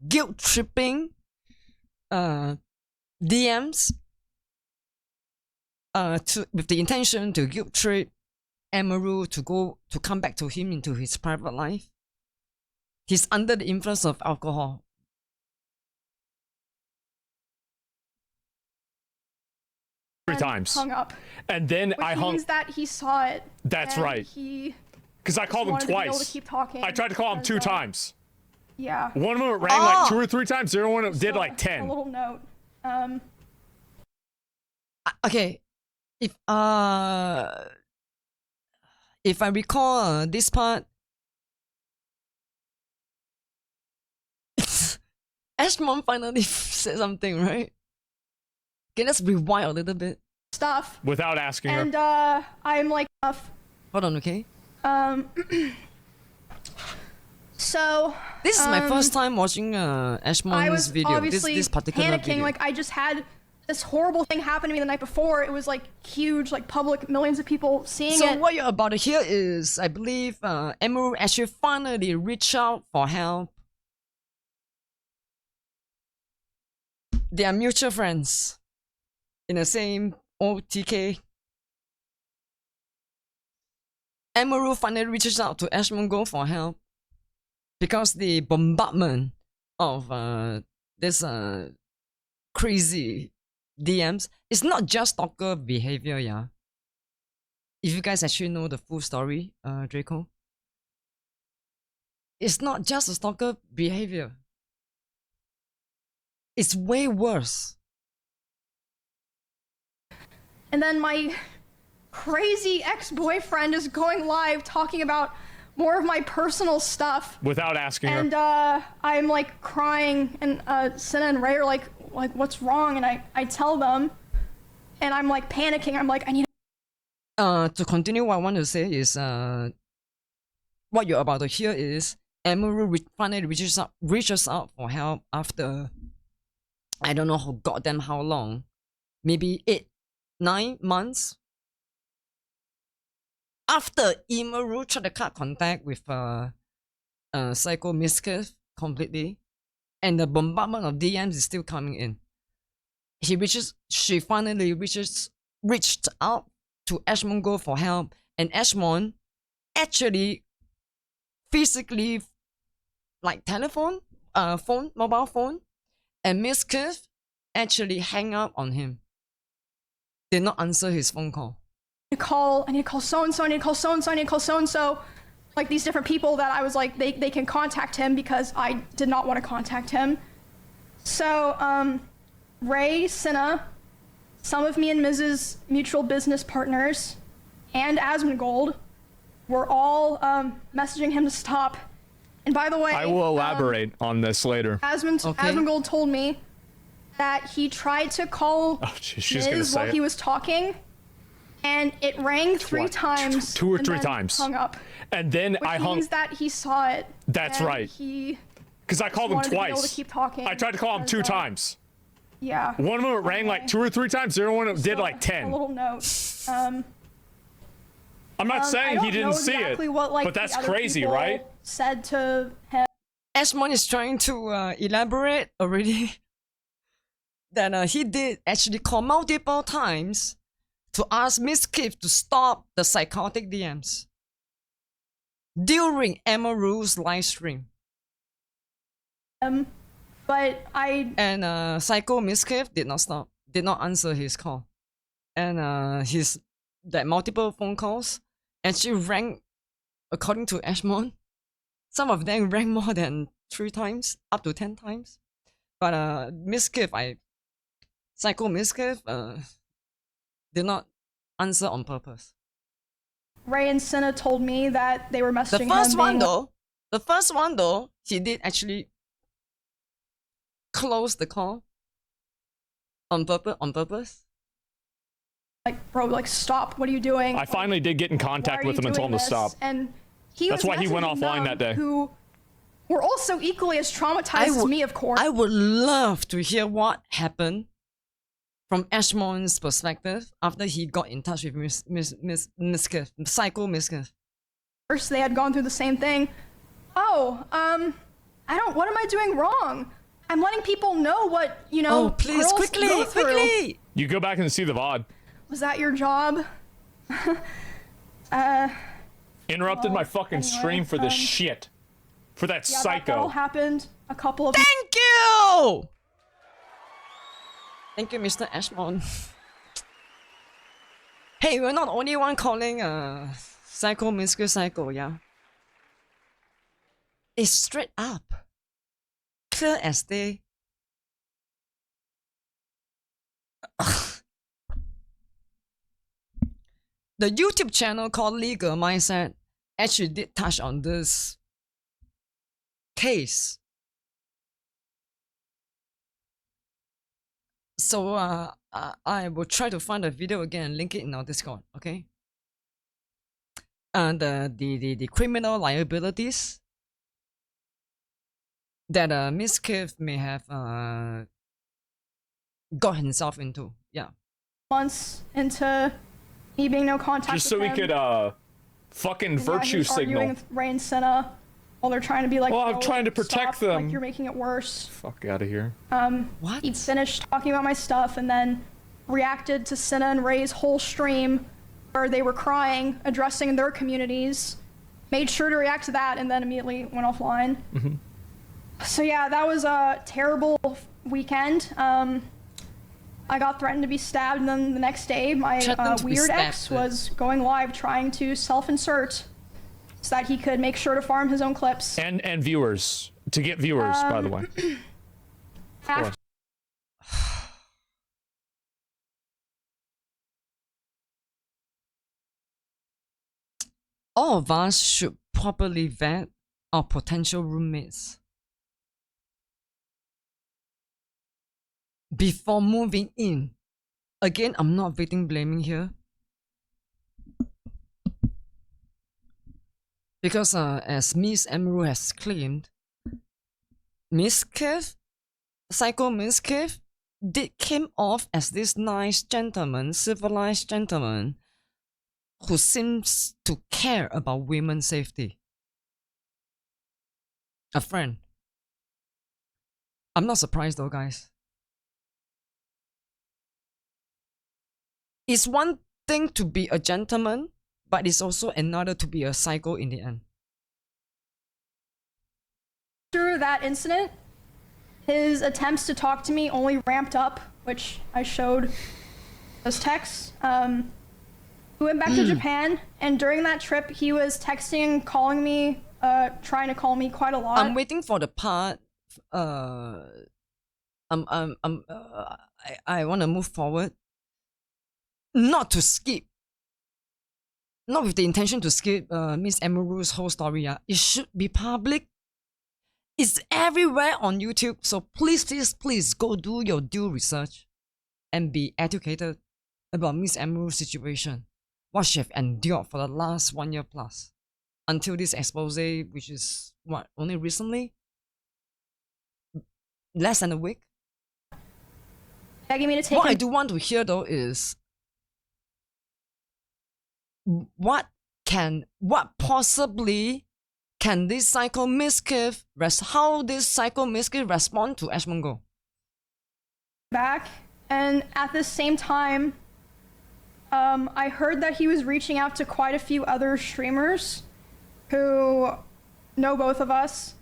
guilt tripping DMs with the intention to guilt trip Emiru to come back to him into his private life. He's under the influence of alcohol. And times. hung up. And then Which I hung. means that he saw it. That's and right. He Because I called him wanted to be able to twice. keep talking. I tried to call him 2 because, times. Yeah. One of them rang like 2 or 3 times. The other one did So, like A 10. little note. Okay, if I recall this part, Ashmon finally said something, right? Okay, let's rewind a little bit. Stuff. Without asking her. And I'm like, Hold on, okay? so This is my first time watching I Ashmon's was video. obviously This particular panicking. video. Like I just had this horrible thing happen to me the night before. It was like huge, like public, millions of people seeing So it. what you're about to hear is, I believe, Emiru actually finally reached out for help. They are mutual friends in the same OTK. Emiru finally reaches out to Asmongold for help because the bombardment of this crazy DMs is not just stalker behavior, yeah. If you guys actually know the full story, Draco, it's not just a stalker behavior. It's way worse. And then my crazy ex-boyfriend is going live talking about more of my personal stuff. Without asking And her. I'm like crying, and Senna and Ray are like what's wrong? And I tell them, and I'm like panicking. I'm like, I need. To continue, what I want to say is, what you're about to hear is Emiru finally reaches out for help after I don't know how goddamn how long, maybe 8, 9 months after Emiru tried to cut contact with Psycho Mizkif completely, and the bombardment of DMs is still coming in. She finally reached out to Asmongold for help, and Asmon actually physically, like mobile phone, and Mizkif actually hang up on him. Did not answer his phone call. I need to call so-and-so, I need to call so-and-so, I need to call so-and-so. Like these different people that I was like, they can contact him because I did not want to contact him. So, Ray, Cinna, some of me and Miz's mutual business partners, and Asmongold were all messaging him to stop. And by the way, I will elaborate on this later. Asmongold told me that he tried to call Miz while he was talking, and it rang three times. Two or three times. Hung up. And then I hung. Which means that he saw it. That's right. Because I called him twice. To be able to keep talking I tried to call him 2 times. Yeah. One of them rang like 2 or 3 times. The other one did like 10. A little note. I'm not saying he didn't see it, what, like, but that's crazy, right? Said to him. Asmon is trying to elaborate already that he did actually call multiple times to ask Mizkif to stop the psychotic DMs during Emiru's live stream. But I... And Psycho Mizkif did not answer his call. And that multiple phone calls actually rang, according to Asmon, some of them rang more than 3 times, up to 10 times. But Mizkif, Psycho Mizkif did not answer on purpose. Ray and Cinna told me that they were messaging him. The first one though, he did actually close the call on purpose. Like, bro, like, stop. What are you doing? I finally did get in contact with him and told him to stop. And that's why he went offline that day. Who were also equally as traumatized as me, of course. I would love to hear what happened from Ashmon's perspective after he got in touch with Mizkif, Psycho Mizkif. First, they had gone through the same thing. Oh, what am I doing wrong? I'm letting people know what, Oh, please, quickly! You go back and see the VOD. Was that your job? Interrupted my fucking stream for this shit. For that psycho. That all happened a couple of... Thank you! Thank you, Mr. Ashmon. Hey, we're not the only one calling Psycho Mizkif Psycho, yeah? It's straight up. Clear as day. The YouTube channel called Legal Mindset actually did touch on this case. So I will try to find the video again and link it in our Discord, okay? And the criminal liabilities that Mizkif may have got himself into, yeah. Months into me being no contact just so with we him. could fucking virtue signal. Arguing with Ray and Cinna while they're trying to be like, well, I'm trying to protect them. Like, you're making it worse. Fuck out of here. What? He finished talking about my stuff and then reacted to Cinna and Ray's whole stream where they were crying, addressing their communities. Made sure to react to that and then immediately went offline. Mm-hmm. So yeah, that was a terrible weekend. I got threatened to be stabbed, and then the next day, my weird ex was going live trying to self-insert so that he could make sure to farm his own clips. And viewers. To get viewers, by the way. All of us should properly vet our potential roommates before moving in. Again, I'm not victim blaming here. Because as Miss Emiru has claimed, Mizkif, Psycho Mizkif, came off as this nice gentleman, civilized gentleman, who seems to care about women's safety. A friend. I'm not surprised though, guys. It's one thing to be a gentleman, but it's also another to be a psycho in the end. After that incident, his attempts to talk to me only ramped up, which I showed those texts. We went back to Japan, and during that trip, he was texting, calling me, trying to call me quite a lot. I'm waiting for the part. I want to move forward. Not to skip. Not with the intention to skip Miss Emiru's whole story. It should be public. It's everywhere on YouTube. So please go do your due research and be educated about Miss Emiru's situation. What she have endured for the last 1 year plus. Until this expose, which is what, only recently? Less than a week? Begging me to take what I do want to hear though is what possibly can this psycho Mizkif how this psycho Mizkif respond to Asmongold? Back, and at the same time, I heard that he was reaching out to quite a few other streamers who know both of us,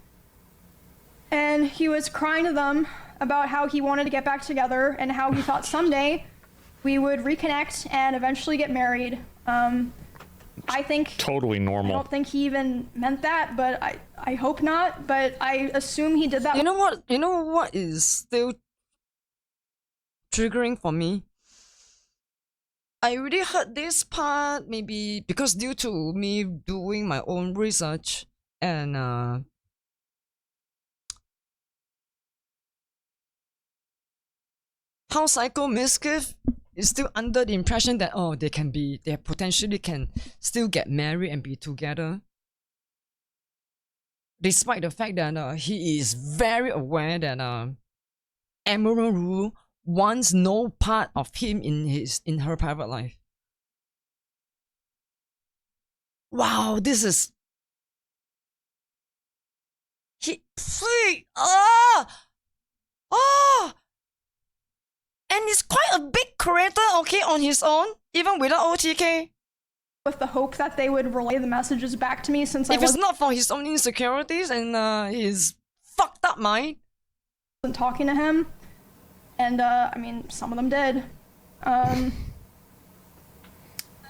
and he was crying to them about how he wanted to get back together and how he thought someday we would reconnect and eventually get married. I think totally normal. I don't think he even meant that, but I hope not, but I assume he did that. You know what is still triggering for me? I already heard this part, maybe because due to me doing my own research and how Psycho Mizkif is still under the impression that they potentially can still get married and be together, despite the fact that he is very aware that Emiru wants no part of him in her private life. Wow, this is and he's quite a big creator, okay, on his own, even without OTK. With the hope that they would relay the messages back to me, since if it's not for his own insecurities and his fucked up mind. Wasn't talking to him, and I mean, some of them did. I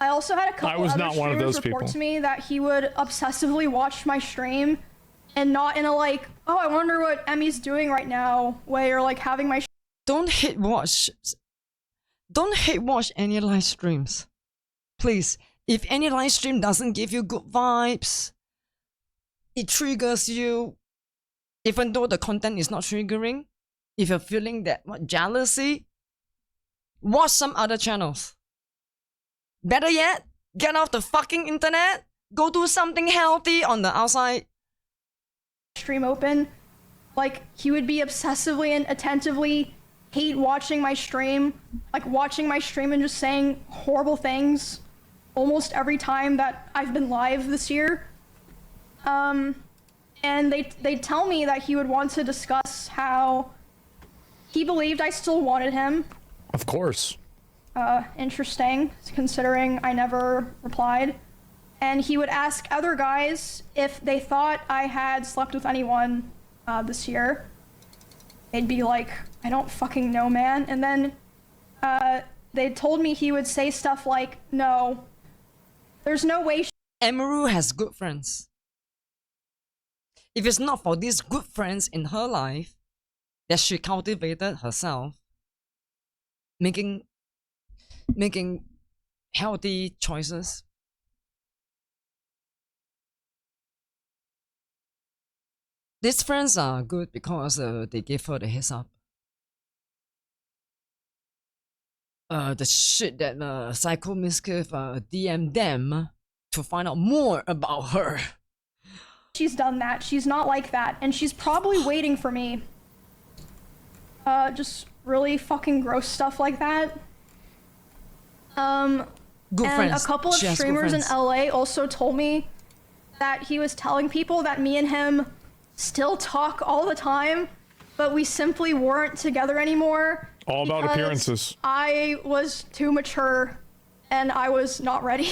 also had a couple was other not one of streamers those report people. to me that he would obsessively watch my stream, and not in a like, oh, I wonder what Emmy's doing right now way, or like having my Don't hate watch any live streams. Please, if any live stream doesn't give you good vibes, it triggers you, even though the content is not triggering, if you're feeling that jealousy, watch some other channels. Better yet, get off the fucking internet, go do something healthy on the outside. stream open, like he would be obsessively and attentively hate watching my stream, like watching my stream and just saying horrible things almost every time that I've been live this year. And they tell me that he would want to discuss how he believed I still wanted him. Of course. Interesting, considering I never replied. And he would ask other guys if they thought I had slept with anyone this year. They'd be like, I don't fucking know, man. And then they told me he would say stuff like, no, there's no way. Emiru has good friends. If it's not for these good friends in her life that she cultivated herself, making healthy choices, these friends are good because they gave her the heads up. The shit that Psycho Mizkif DM'd them to find out more about her. She's done that. She's not like that. And she's probably waiting for me. Just really fucking gross stuff like that. Good And friends. a couple of She has good streamers in friends. LA also told me that he was telling people that me and him still talk all the time, but we simply weren't together anymore. All about because appearances. I was too mature and I was not ready.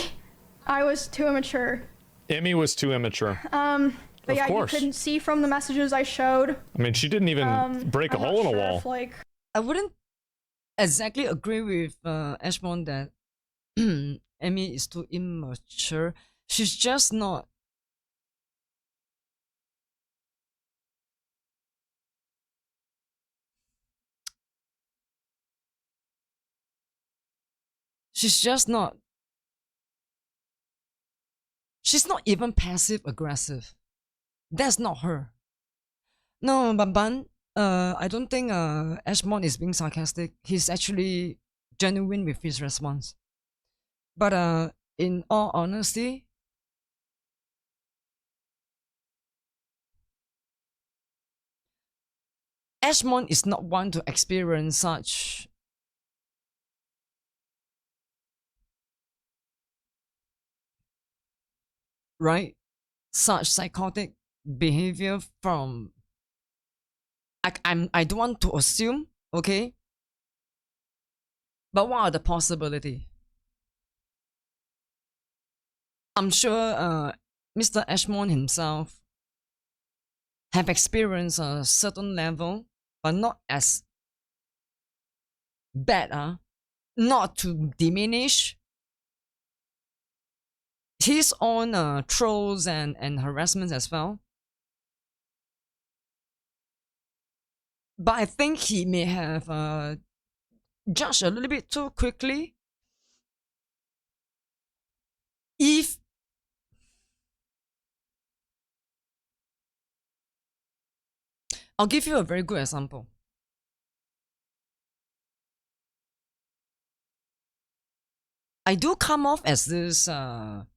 I was too immature. Emmy was too immature. But yeah, course. you couldn't see from the messages I showed. I mean, she didn't even break a I'm not hole in a sure wall. if, like, I wouldn't exactly agree with Ashmon that Amy is too immature. She's just not. She's just not. She's not even passive aggressive. That's not her. No, but Ban, I don't think Ashmon is being sarcastic. He's actually genuine with his response. But in all honesty, Ashmon is not one to experience such right, such psychotic behavior from. I don't want to assume, okay. But what are the possibility? I'm sure Mr. Ashmon himself have experienced a certain level, but not as bad, not to diminish his own trolls and harassments as well. But I think he may have judged a little bit too quickly. If I'll give you a very good example. I do come off as this I'm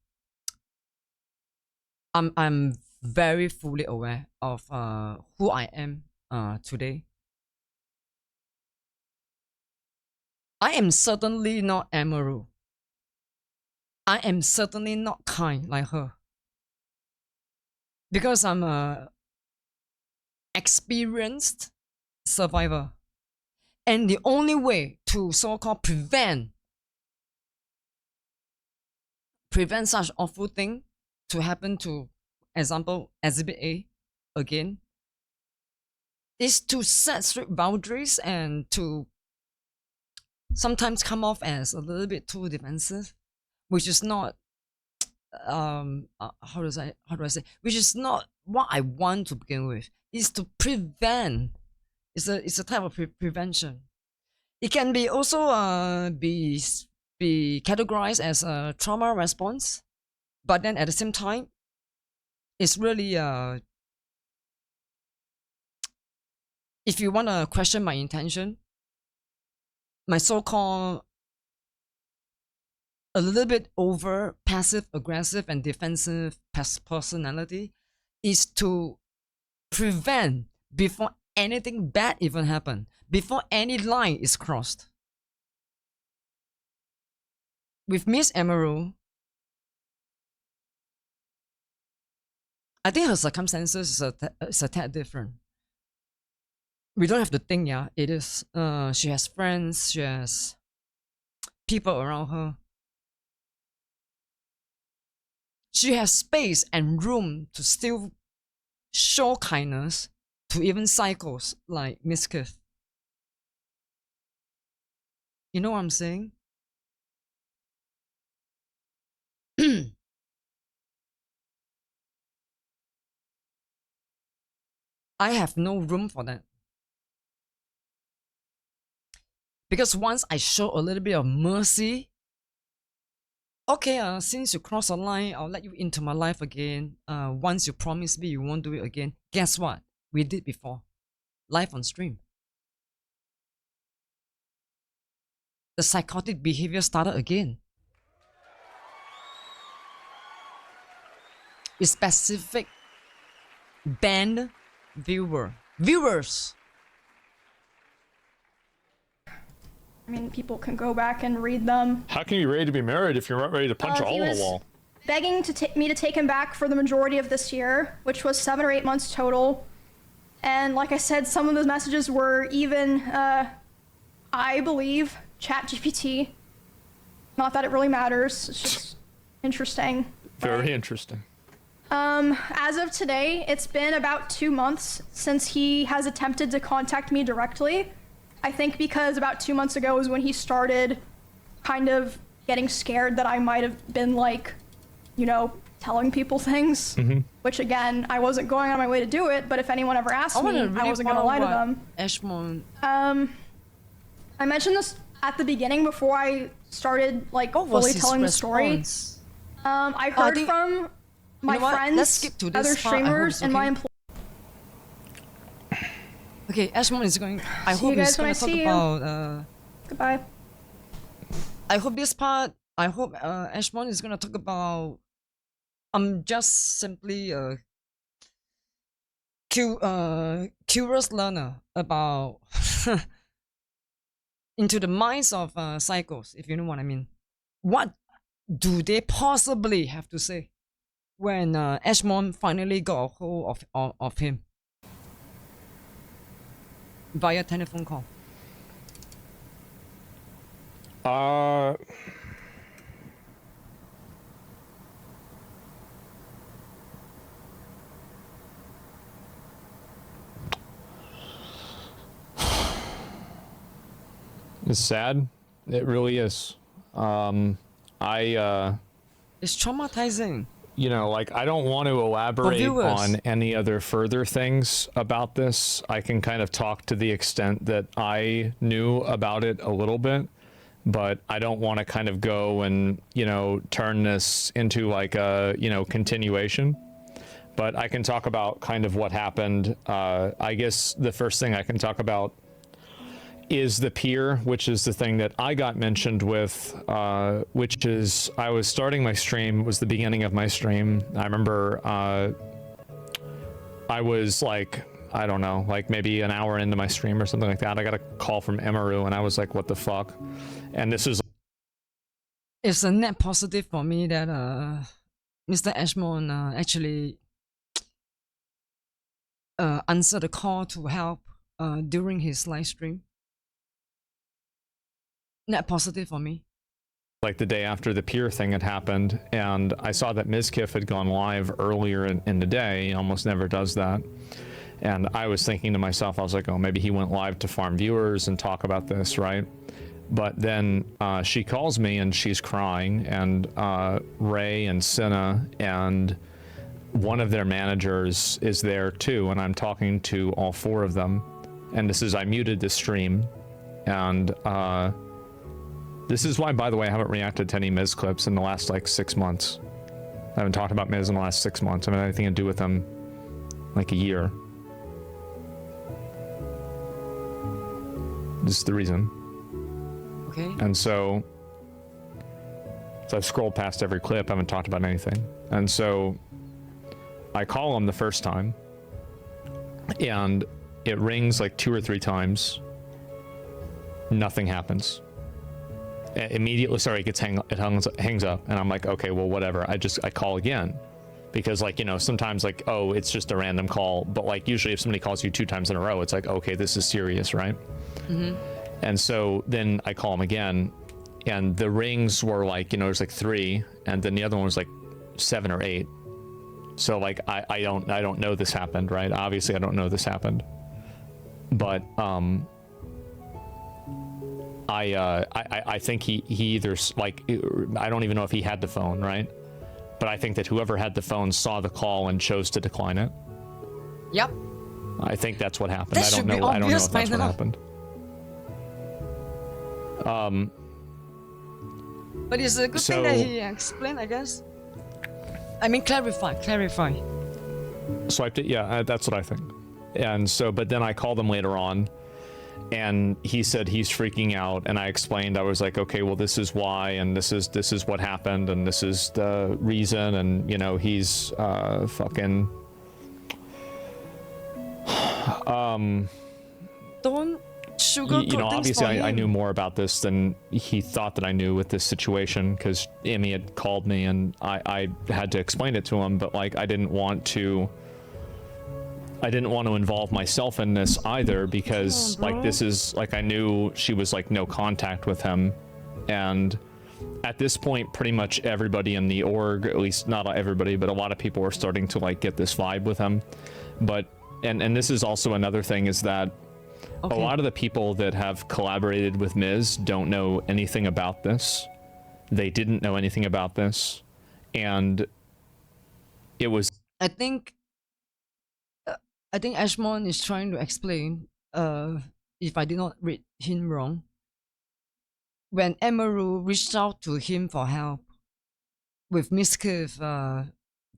very fully aware of who I am today. I am certainly not Emiru. I am certainly not kind like her. Because I'm a experienced survivor. And the only way to so-called prevent such awful thing to happen to, example, Exhibit A again, is to set strict boundaries and to sometimes come off as a little bit too defensive, which is not how do I say, which is not what I want to begin with. Is to prevent. It's a type of prevention. It can be also be categorized as a trauma response, but then at the same time, it's really if you want to question my intention, my so-called a little bit over passive aggressive and defensive personality is to prevent before anything bad even happen, before any line is crossed. With Miss Emiru, I think her circumstances is a tad different. We don't have to think, yeah, it is. She has friends, she has people around her. She has space and room to still show kindness to even psychos like Mizkif. You know what I'm saying? I have no room for that. Because once I show a little bit of mercy, okay, since you crossed a line, I'll let you into my life again. Once you promise me you won't do it again, guess what? We did before. Live on stream. The psychotic behavior started again. It's specific banned viewers. I mean, people can go back and read them. How can you be ready to be married if you're not ready to punch a hole in the wall? Begging me to take him back for the majority of this year, which was 7 or 8 months total. And like I said, some of those messages were even, I believe, ChatGPT. Not that it really matters. It's just interesting. Very interesting. As of today, it's been about 2 months since he has attempted to contact me directly. I think because about 2 months ago was when he started kind of getting scared that I might have been like, you know, telling people things, which again, I wasn't going on my way to do it, but if anyone ever asked me, I wasn't gonna lie to them. Ashmon. I mentioned this at the beginning before I started like fully telling the story. I heard from my friends, other streamers, and my employees. Okay, Ashmon is going. I See you hope guys he's when gonna I talk see you. about. Goodbye. I hope this part. I hope Ashmon is gonna talk about. I'm just simply a curious learner about into the minds of psychos, if you know what I mean. What do they possibly have to say when Ashmon finally got a hold of him via telephone call? It's sad. It really is. It's traumatizing. You know, like, I don't want to elaborate on any other further things about this. I can kind of talk to the extent that I knew about it a little bit, but I don't want to kind of go and, you know, turn this into like a, you know, continuation. But I can talk about kind of what happened. I guess the first thing I can talk about is the peer, which is the thing that I got mentioned with, which is I was starting my stream, was the beginning of my stream. I remember I was like, I don't know, like maybe an hour into my stream or something like that. I got a call from Emiru and I was like, what the fuck? And this is... It's a net positive for me that Mr. Ashmon actually answered the call to help during his live stream. Net positive for me. Like the day after the peer thing had happened, and I saw that Mizkif had gone live earlier in the day. He almost never does that. And I was thinking to myself, I was like, oh, maybe he went live to farm viewers and talk about this, right? But then she calls me and she's crying, and Ray and Cinna and one of their managers is there too, and I'm talking to all four of them. And this is, I muted the stream, and this is why, by the way, I haven't reacted to any Miz clips in the last like 6 months. I haven't talked about Miz in the last 6 months. I haven't had anything to do with them like a year. This is the reason. Okay. And so I've scrolled past every clip. I haven't talked about anything. And so I call him the first time, and it rings like 2 or 3 times. Nothing happens. Immediately, sorry, it hangs up, and I'm like, okay, well, whatever. I call again, because, like, you know, sometimes, like, oh, it's just a random call, but like usually if somebody calls you 2 times in a row, it's like, okay, this is serious, right? And so then I call him again, and the rings were like, you know, there's like 3, and then the other one was like 7 or 8. So like I don't know this happened, right? Obviously I don't know this happened, but I think he either, like, I don't even know if he had the phone, right? But I think that whoever had the phone saw the call and chose to decline it. Yep. I think that's what happened. That I don't know. I don't know if that's what now. happened. But it's a good thing that he explained, I guess. I mean, clarify. Swiped it, yeah, that's what I think. And so, but then I called him later on, and he said he's freaking out, and I explained, I was like, okay, well, this is why, and this is what happened, and this is the reason, and, you know, he's fucking Don't sugarcoat things obviously for I him. knew more about this than he thought that I knew with this situation, because Emmy had called me and I had to explain it to him, but like I didn't want to involve myself in this either, because Come on, like this is like, I knew she was like no contact with him, and at this point pretty much everybody in the org, at least not everybody, but a lot of people were starting to like get this vibe with him. But and this is also another thing, is that a lot of the people that have collaborated with Miz don't know anything about this. They didn't know anything about this, and it was I think Ashmon is trying to explain, if I did not read him wrong, when Emiru reached out to him for help with Mizkif,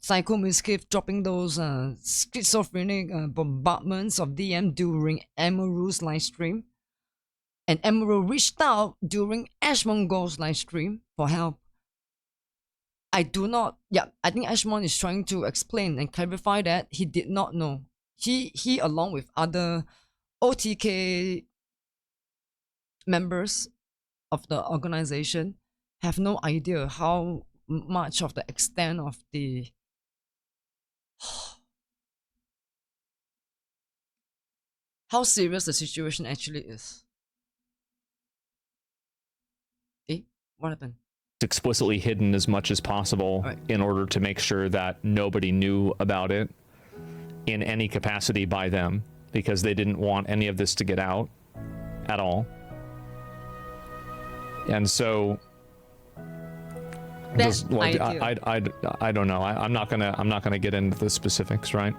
Psycho Mizkif dropping those schizophrenic bombardments of DM during Emiru's live stream, and Emiru reached out during Asmongold's live stream for help. I think Ashmon is trying to explain and clarify that he did not know. He along with other OTK members of the organization have no idea how much of the extent of the how serious the situation actually is. What happened? explicitly hidden as much as possible in order to make sure that nobody knew about it in any capacity by them, because they didn't want any of this to get out at all. And so I don't know. I'm not gonna get into the specifics, right?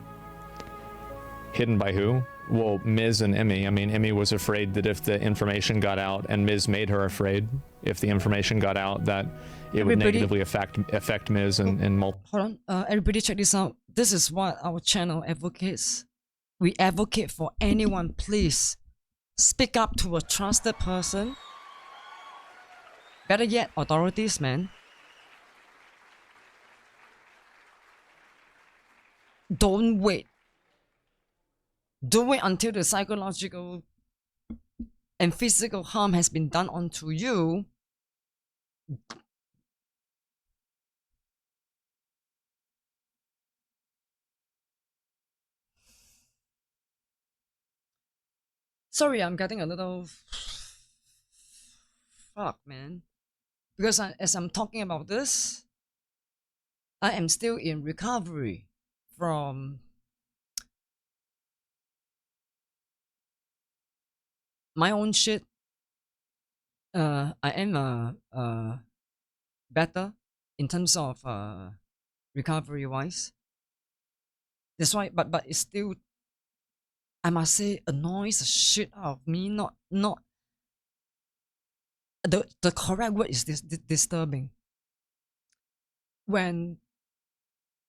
Hidden by who? Well, Miz and Emmy. I mean, Emmy was afraid that if the information got out, and Miz made her afraid if the information got out, that it would negatively affect Miz and multiple. Hold on, everybody check this out. This is what our channel advocates. We advocate for anyone, please speak up to a trusted person. Better yet, authorities, man. Don't wait. Don't wait until the psychological and physical harm has been done onto you. Sorry, I'm getting a little fuck, man. Because as I'm talking about this, I am still in recovery from my own shit. I am better in terms of recovery wise. That's why, but it's still, I must say, annoys the shit out of me. Not the correct word is disturbing. When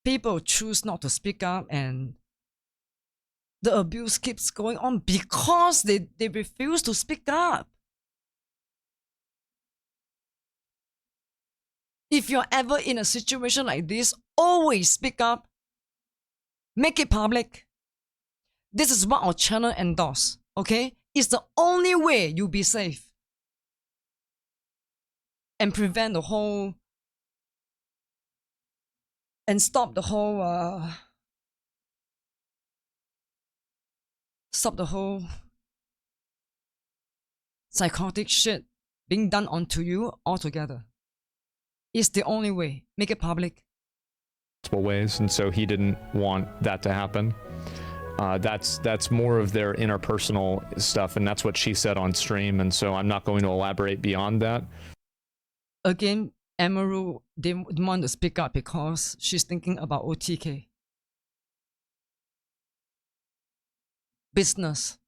people choose not to speak up and the abuse keeps going on because they refuse to speak up. If you're ever in a situation like this, always speak up. Make it public. This is what our channel endorses, okay? It's the only way you'll be safe and prevent the whole and stop the whole psychotic shit being done onto you altogether. It's the only way. Make it public. Ways, and so he didn't want that to happen. That's more of their interpersonal stuff, and that's what she said on stream, and so I'm not going to elaborate beyond that. Again, Emiru didn't want to speak up because she's thinking about OTK. Business.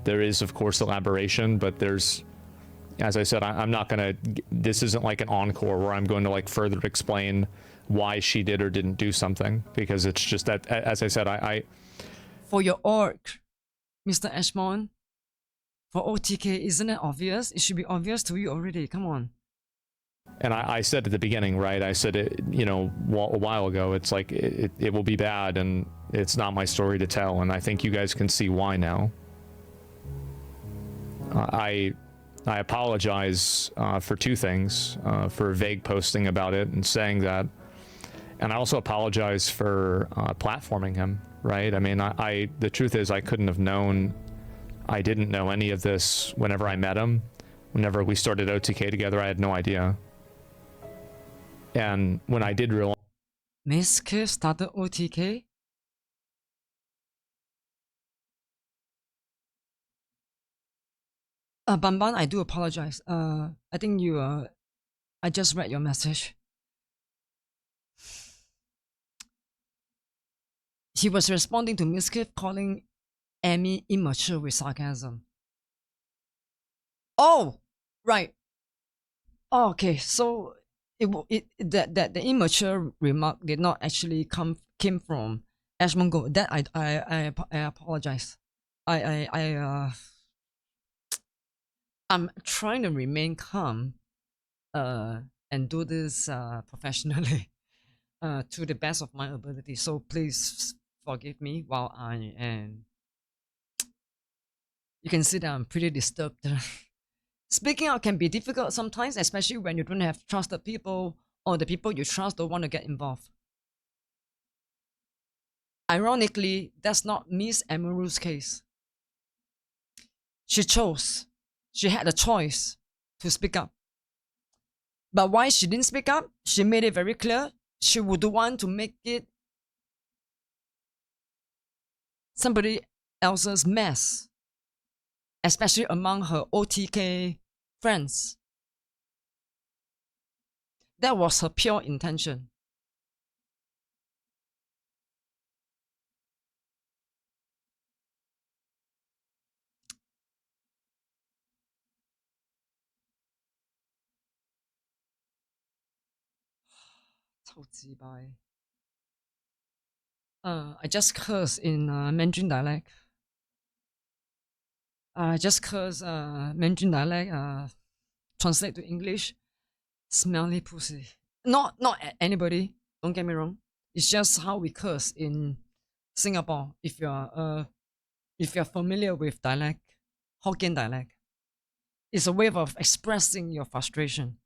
There is, of course, elaboration, but there's, as I said, I'm not gonna, this isn't like an encore where I'm going to like further explain why she did or didn't do something, because it's just that, as I said, I for your org, Mr. Ashmon, for OTK, isn't it obvious? It should be obvious to you already. Come on. And I said at the beginning, right? I said it, you know, a while ago. It's like it will be bad, and It's not my story to tell, and I think you guys can see why now. I apologize for two things, for vague posting about it and saying that, and I also apologize for platforming him, right? I mean, the truth is I couldn't have known, I didn't know any of this whenever I met him. Whenever we started OTK together, I had no idea. And when I did realize... Mizkif started OTK? Banban, I do apologize. I think you, I just read your message. He was responding to Mizkif calling Emi immature with sarcasm. Oh, right. Oh, okay, so that the immature remark did not actually came from Asmongold. That I apologize. I'm trying to remain calm, and do this professionally, to the best of my ability. So please forgive me while I am. You can see that I'm pretty disturbed. Speaking out can be difficult sometimes, especially when you don't have trusted people or the people you trust don't want to get involved. Ironically, that's not Miss Emiru's case. She chose. She had a choice to speak up. But why she didn't speak up? She made it very clear. She would want to make it somebody else's mess, especially among her OTK friends. That was her pure intention. I just curse in Mandarin dialect. I just curse Mandarin dialect. Translate to English. Smelly pussy. Not at anybody. Don't get me wrong. It's just how we curse in Singapore. If you're familiar with dialect, Hokkien dialect, it's a way of expressing your frustration.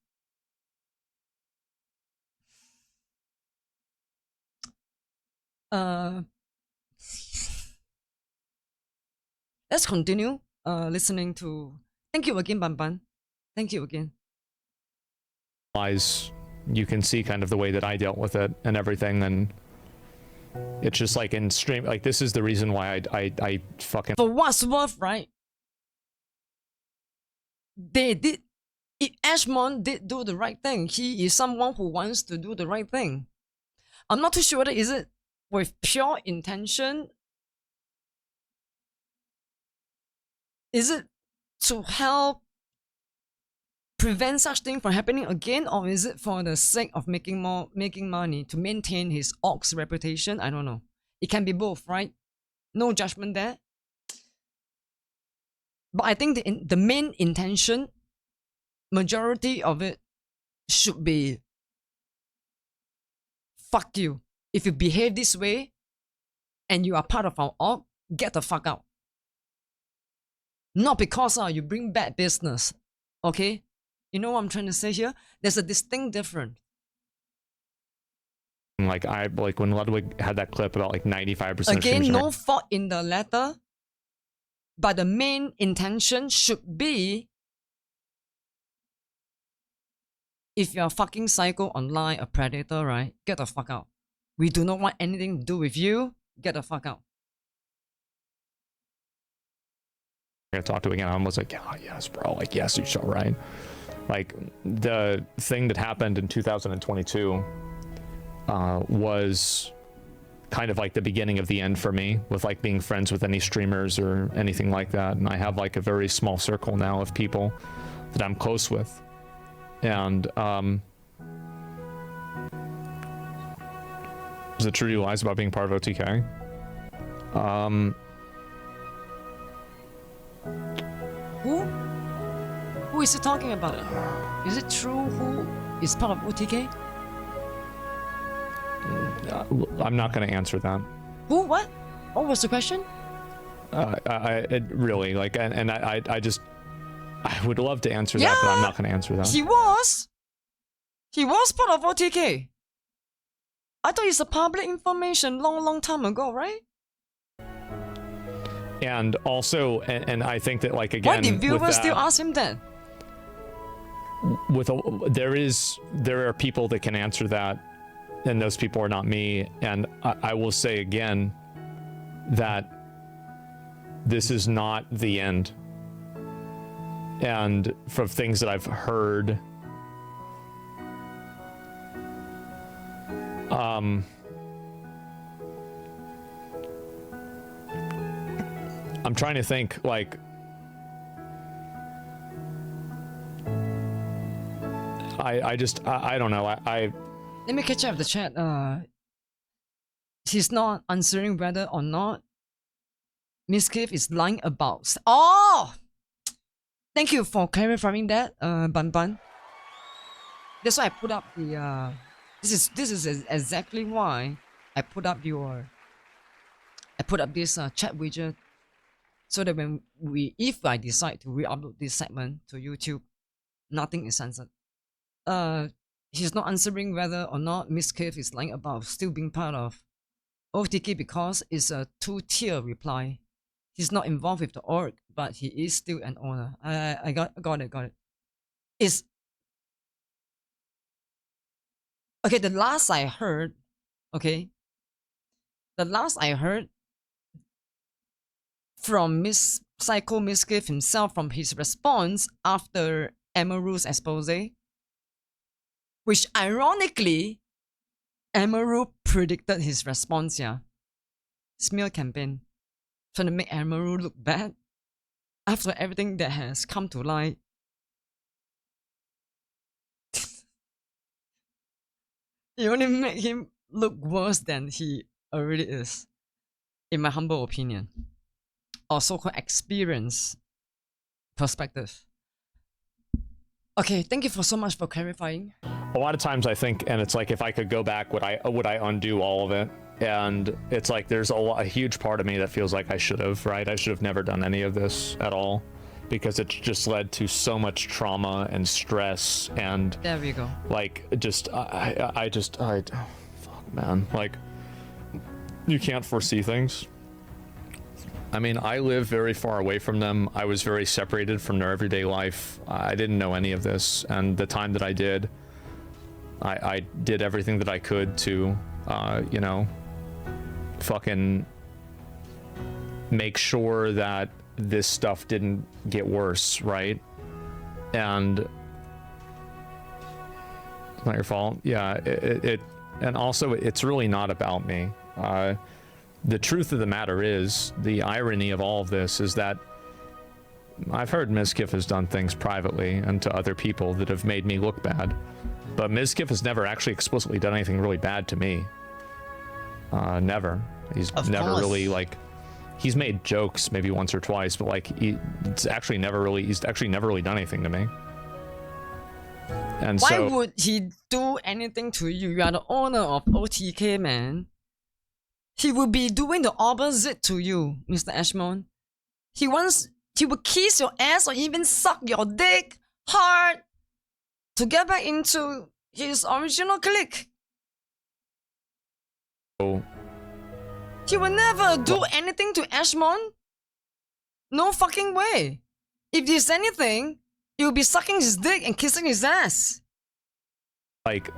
Let's continue listening to. Thank you again, Banban. Thank you again. You can see kind of the way that I dealt with it and everything, and it's just like in stream, like this is the reason why I fucking... For what's worth, right? They did. Ashmon did do the right thing. He is someone who wants to do the right thing. I'm not too sure whether is it with pure intention. Is it to help prevent such thing from happening again, or is it for the sake of making money to maintain his ox reputation? I don't know. It can be both, right? No judgment there. But I think the main intention, majority of it, should be fuck you. If you behave this way and you are part of our org, get the fuck out. Not because you bring bad business, okay? You know what I'm trying to say here? There's a distinct difference. Like when Ludwig had that clip about like 95% again, no fault in the letter, but the main intention should be, if you're a fucking psycho online, a predator, right? Get the fuck out. We do not want anything to do with you. Get the fuck out. I talked to again. I was like, yeah, yes, bro. Like, yes, you shall, right? Like, the thing that happened in 2022 was kind of like the beginning of the end for me, with like being friends with any streamers or anything like that. And I have like a very small circle now of people that I'm close with. And is it true you lies about being part of OTK? Who is he talking about? Is it true who is part of OTK? I'm not going to answer that. Who? What? What was the question? It really like, and I just, I would love to answer that, but I'm not going to answer that. He was part of OTK. I thought it's a public information long time ago, right? And also, and I think that like again, why did viewers with that, still ask him that? There are people that can answer that, and those people are not me. And I will say again that this is not the end. And from things that I've heard, I'm trying to think, like, I don't know. Let me catch up the chat. He's not answering whether or not Mizkif is lying about. Oh! Thank you for clarifying that, Ban Ban. That's why I put up the, this is exactly why I put up this chat widget, so that when if I decide to re-upload this segment to YouTube, nothing is censored. He's not answering whether or not Mizkif is lying about still being part of OTK because it's a 2-tier reply. He's not involved with the org, but he is still an owner. I got it. It's okay. The last I heard from Psycho Mizkif himself, from his response after Emiru's expose, which ironically, Emiru predicted his response, smear campaign, trying to make Emiru look bad after everything that has come to light. You only make him look worse than he already is, in my humble opinion, or so-called experience perspective. Okay, thank you for so much for clarifying. A lot of times I think, and it's like, if I could go back, would I undo all of it? And it's like, there's a huge part of me that feels like I should have, right? I should have never done any of this at all, because it's just led to so much trauma and stress, and there we go. Like, just fuck, man. Like, you can't foresee things. I mean, I live very far away from them. I was very separated from their everyday life. I didn't know any of this, and the time that I did, I did everything that I could to, you know, fucking make sure that this stuff didn't get worse, right? And it's not your fault. Yeah, and also it's really not about me. The truth of the matter is, the irony of all of this is that I've heard Mizkif has done things privately and to other people that have made me look bad, but Mizkif has never actually explicitly done anything really bad to me. Never. He's never really, like, he's made jokes maybe once or twice, but like, he's actually never really done anything to me. And why would he do anything to you? You are the owner of OTK, man. He will be doing the opposite to you, Mr. Ashmon. He will kiss your ass or even suck your dick hard to get back into his original clique. He will never do anything to Ashmon. No fucking way. If there's anything, you'll be sucking his dick and kissing his ass. Like,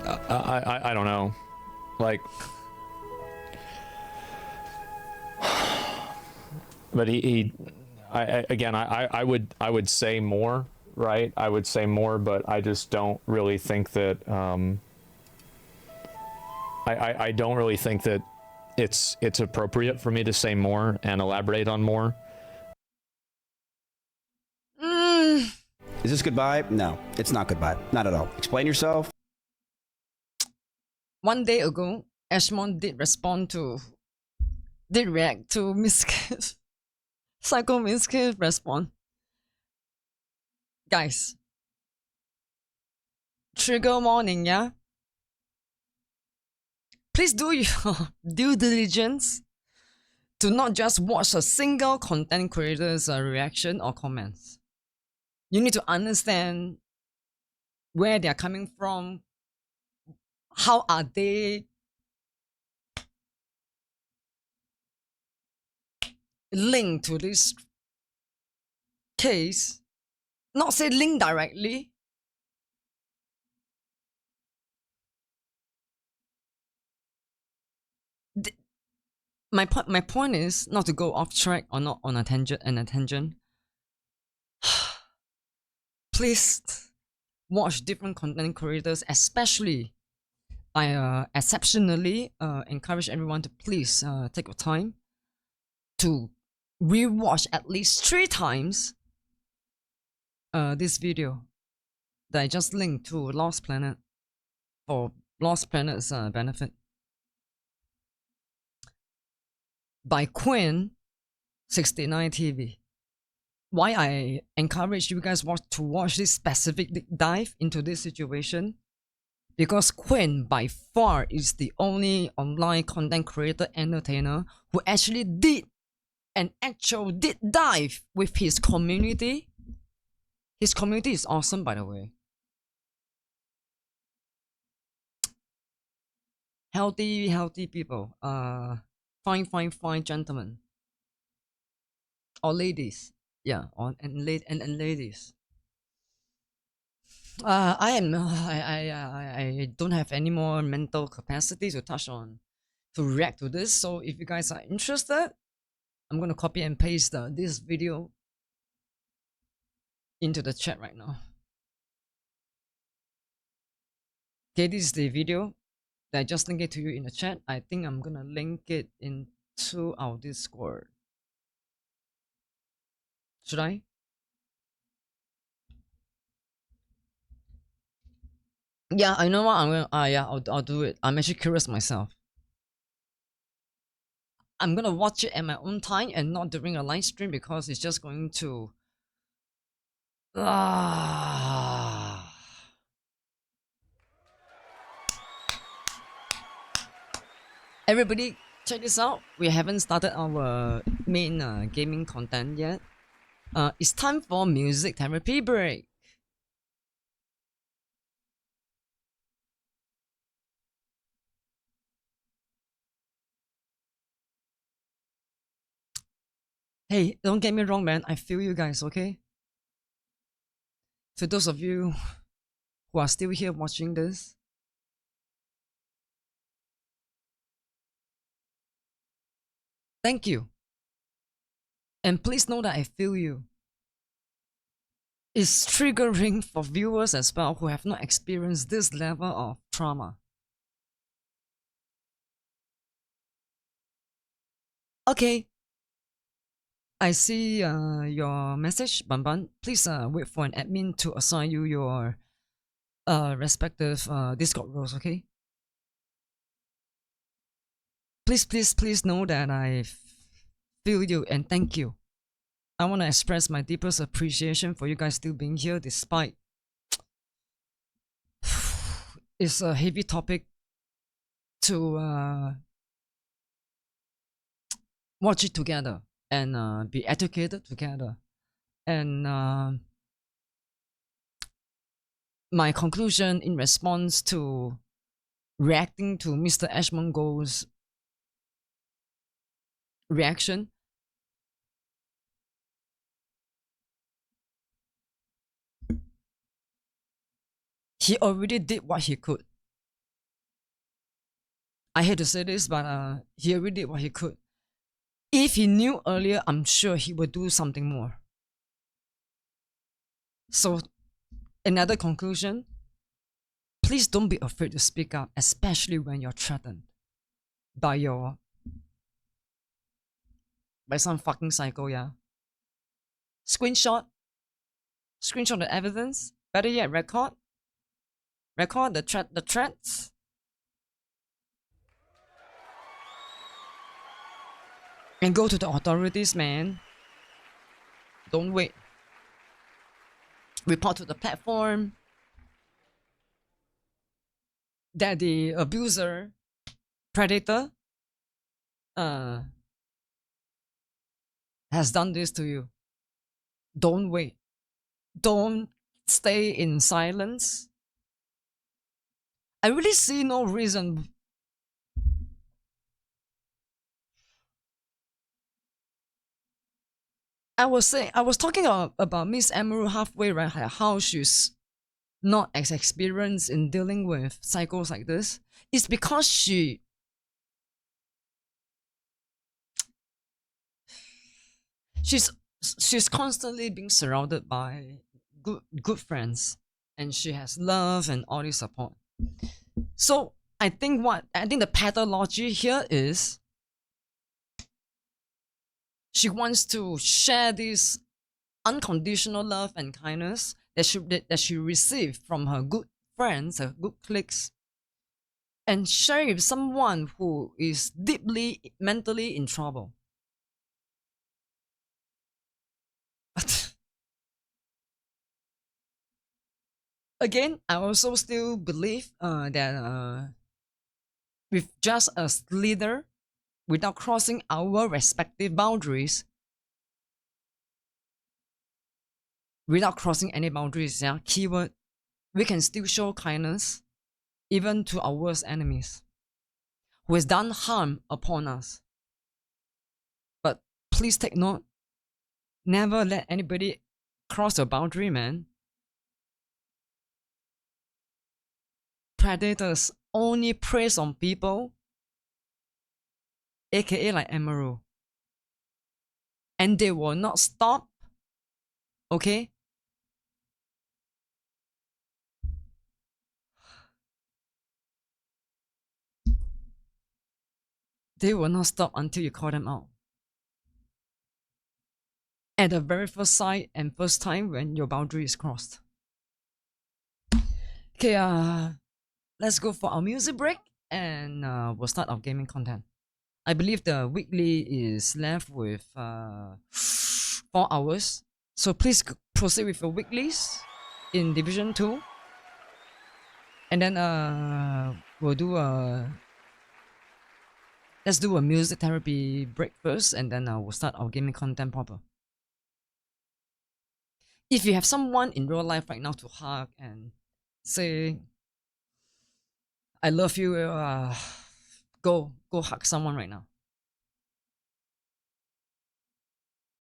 I don't know. Like, but I would say more, right? I would say more, but I just don't really think that, I don't really think that it's appropriate for me to say more and elaborate on more. Is this goodbye? No, it's not goodbye. Not at all. Explain yourself. One day ago, Ashmon did react to Mizkif. Psycho Mizkif response. Guys, trigger warning, yeah? please do your due diligence to not just watch a single content creator's reaction or comments. You need to understand where they are coming from, how are they linked to this case. Not say link directly. My point is not to go off track or not on a tangent. Please watch different content creators, especially I exceptionally encourage everyone to please take your time to rewatch at least 3 times this video that I just linked to Lost Planet for Lost Planet's benefit by Quinn 69 TV. Why I encourage you guys to watch this specific deep dive into this situation, because Quinn by far is the only online content creator entertainer who actually did an actual deep dive with his community. His community is awesome, by the way. Healthy people. Fine gentlemen. Or ladies. Yeah, and ladies. I don't have any more mental capacity to react to this. So if you guys are interested, I'm gonna copy and paste this video into the chat right now. Okay, this is the video that I just linked it to you in the chat. I think I'm gonna link it into our Discord. Should I? Yeah, I know what I'm gonna. Yeah, I'll do it. I'm actually curious myself. I'm gonna watch it at my own time and not during a live stream because it's just going to. Everybody, check this out. We haven't started our main gaming content yet. It's time for music therapy break. Hey, don't get me wrong, man. I feel you guys, okay? To those of you who are still here watching this, thank you. And please know that I feel you. It's triggering for viewers as well who have not experienced this level of trauma. Okay. I see your message, Banban. Please wait for an admin to assign you your respective Discord roles, okay? Please know that I feel you and thank you. I want to express my deepest appreciation for you guys still being here despite it's a heavy topic to watch it together and be educated together. And my conclusion in response to reacting to Mr. Asmongold's reaction, he already did what he could. I hate to say this, but he already did what he could. If he knew earlier, I'm sure he would do something more. So, another conclusion, please don't be afraid to speak up, especially when you're threatened by some fucking psycho, yeah. Screenshot the evidence, better yet, record the threats. And go to the authorities, man. Don't wait. Report to the platform that the abuser Predator has done this to you. Don't wait. Don't stay in silence. I really see no reason. I was talking about Miss Emiru halfway, right? How she's not as experienced in dealing with cycles like this. It's because she's constantly being surrounded by good friends, and she has love and all this support. So I think the pathology here is she wants to share this unconditional love and kindness that she received from her good friends, her good cliques, and share it with someone who is deeply mentally in trouble. But again, I also still believe that with just a slither, without crossing our respective boundaries, without crossing any boundaries, yeah, keyword, we can still show kindness even to our worst enemies who has done harm upon us. But please take note, never let anybody cross your boundary, man. Predators only preys on people, aka like Emiru, and they will not stop, okay? They will not stop until you call them out. At the very first sight and first time when your boundary is crossed. Okay, let's go for our music break, and we'll start our gaming content. I believe the weekly is left with 4 hours. So please proceed with your weeklies in Division 2. And then we'll do let's do a music therapy break first, and then we'll start our gaming content proper. If you have someone in real life right now to hug and say, I love you, go hug someone right now.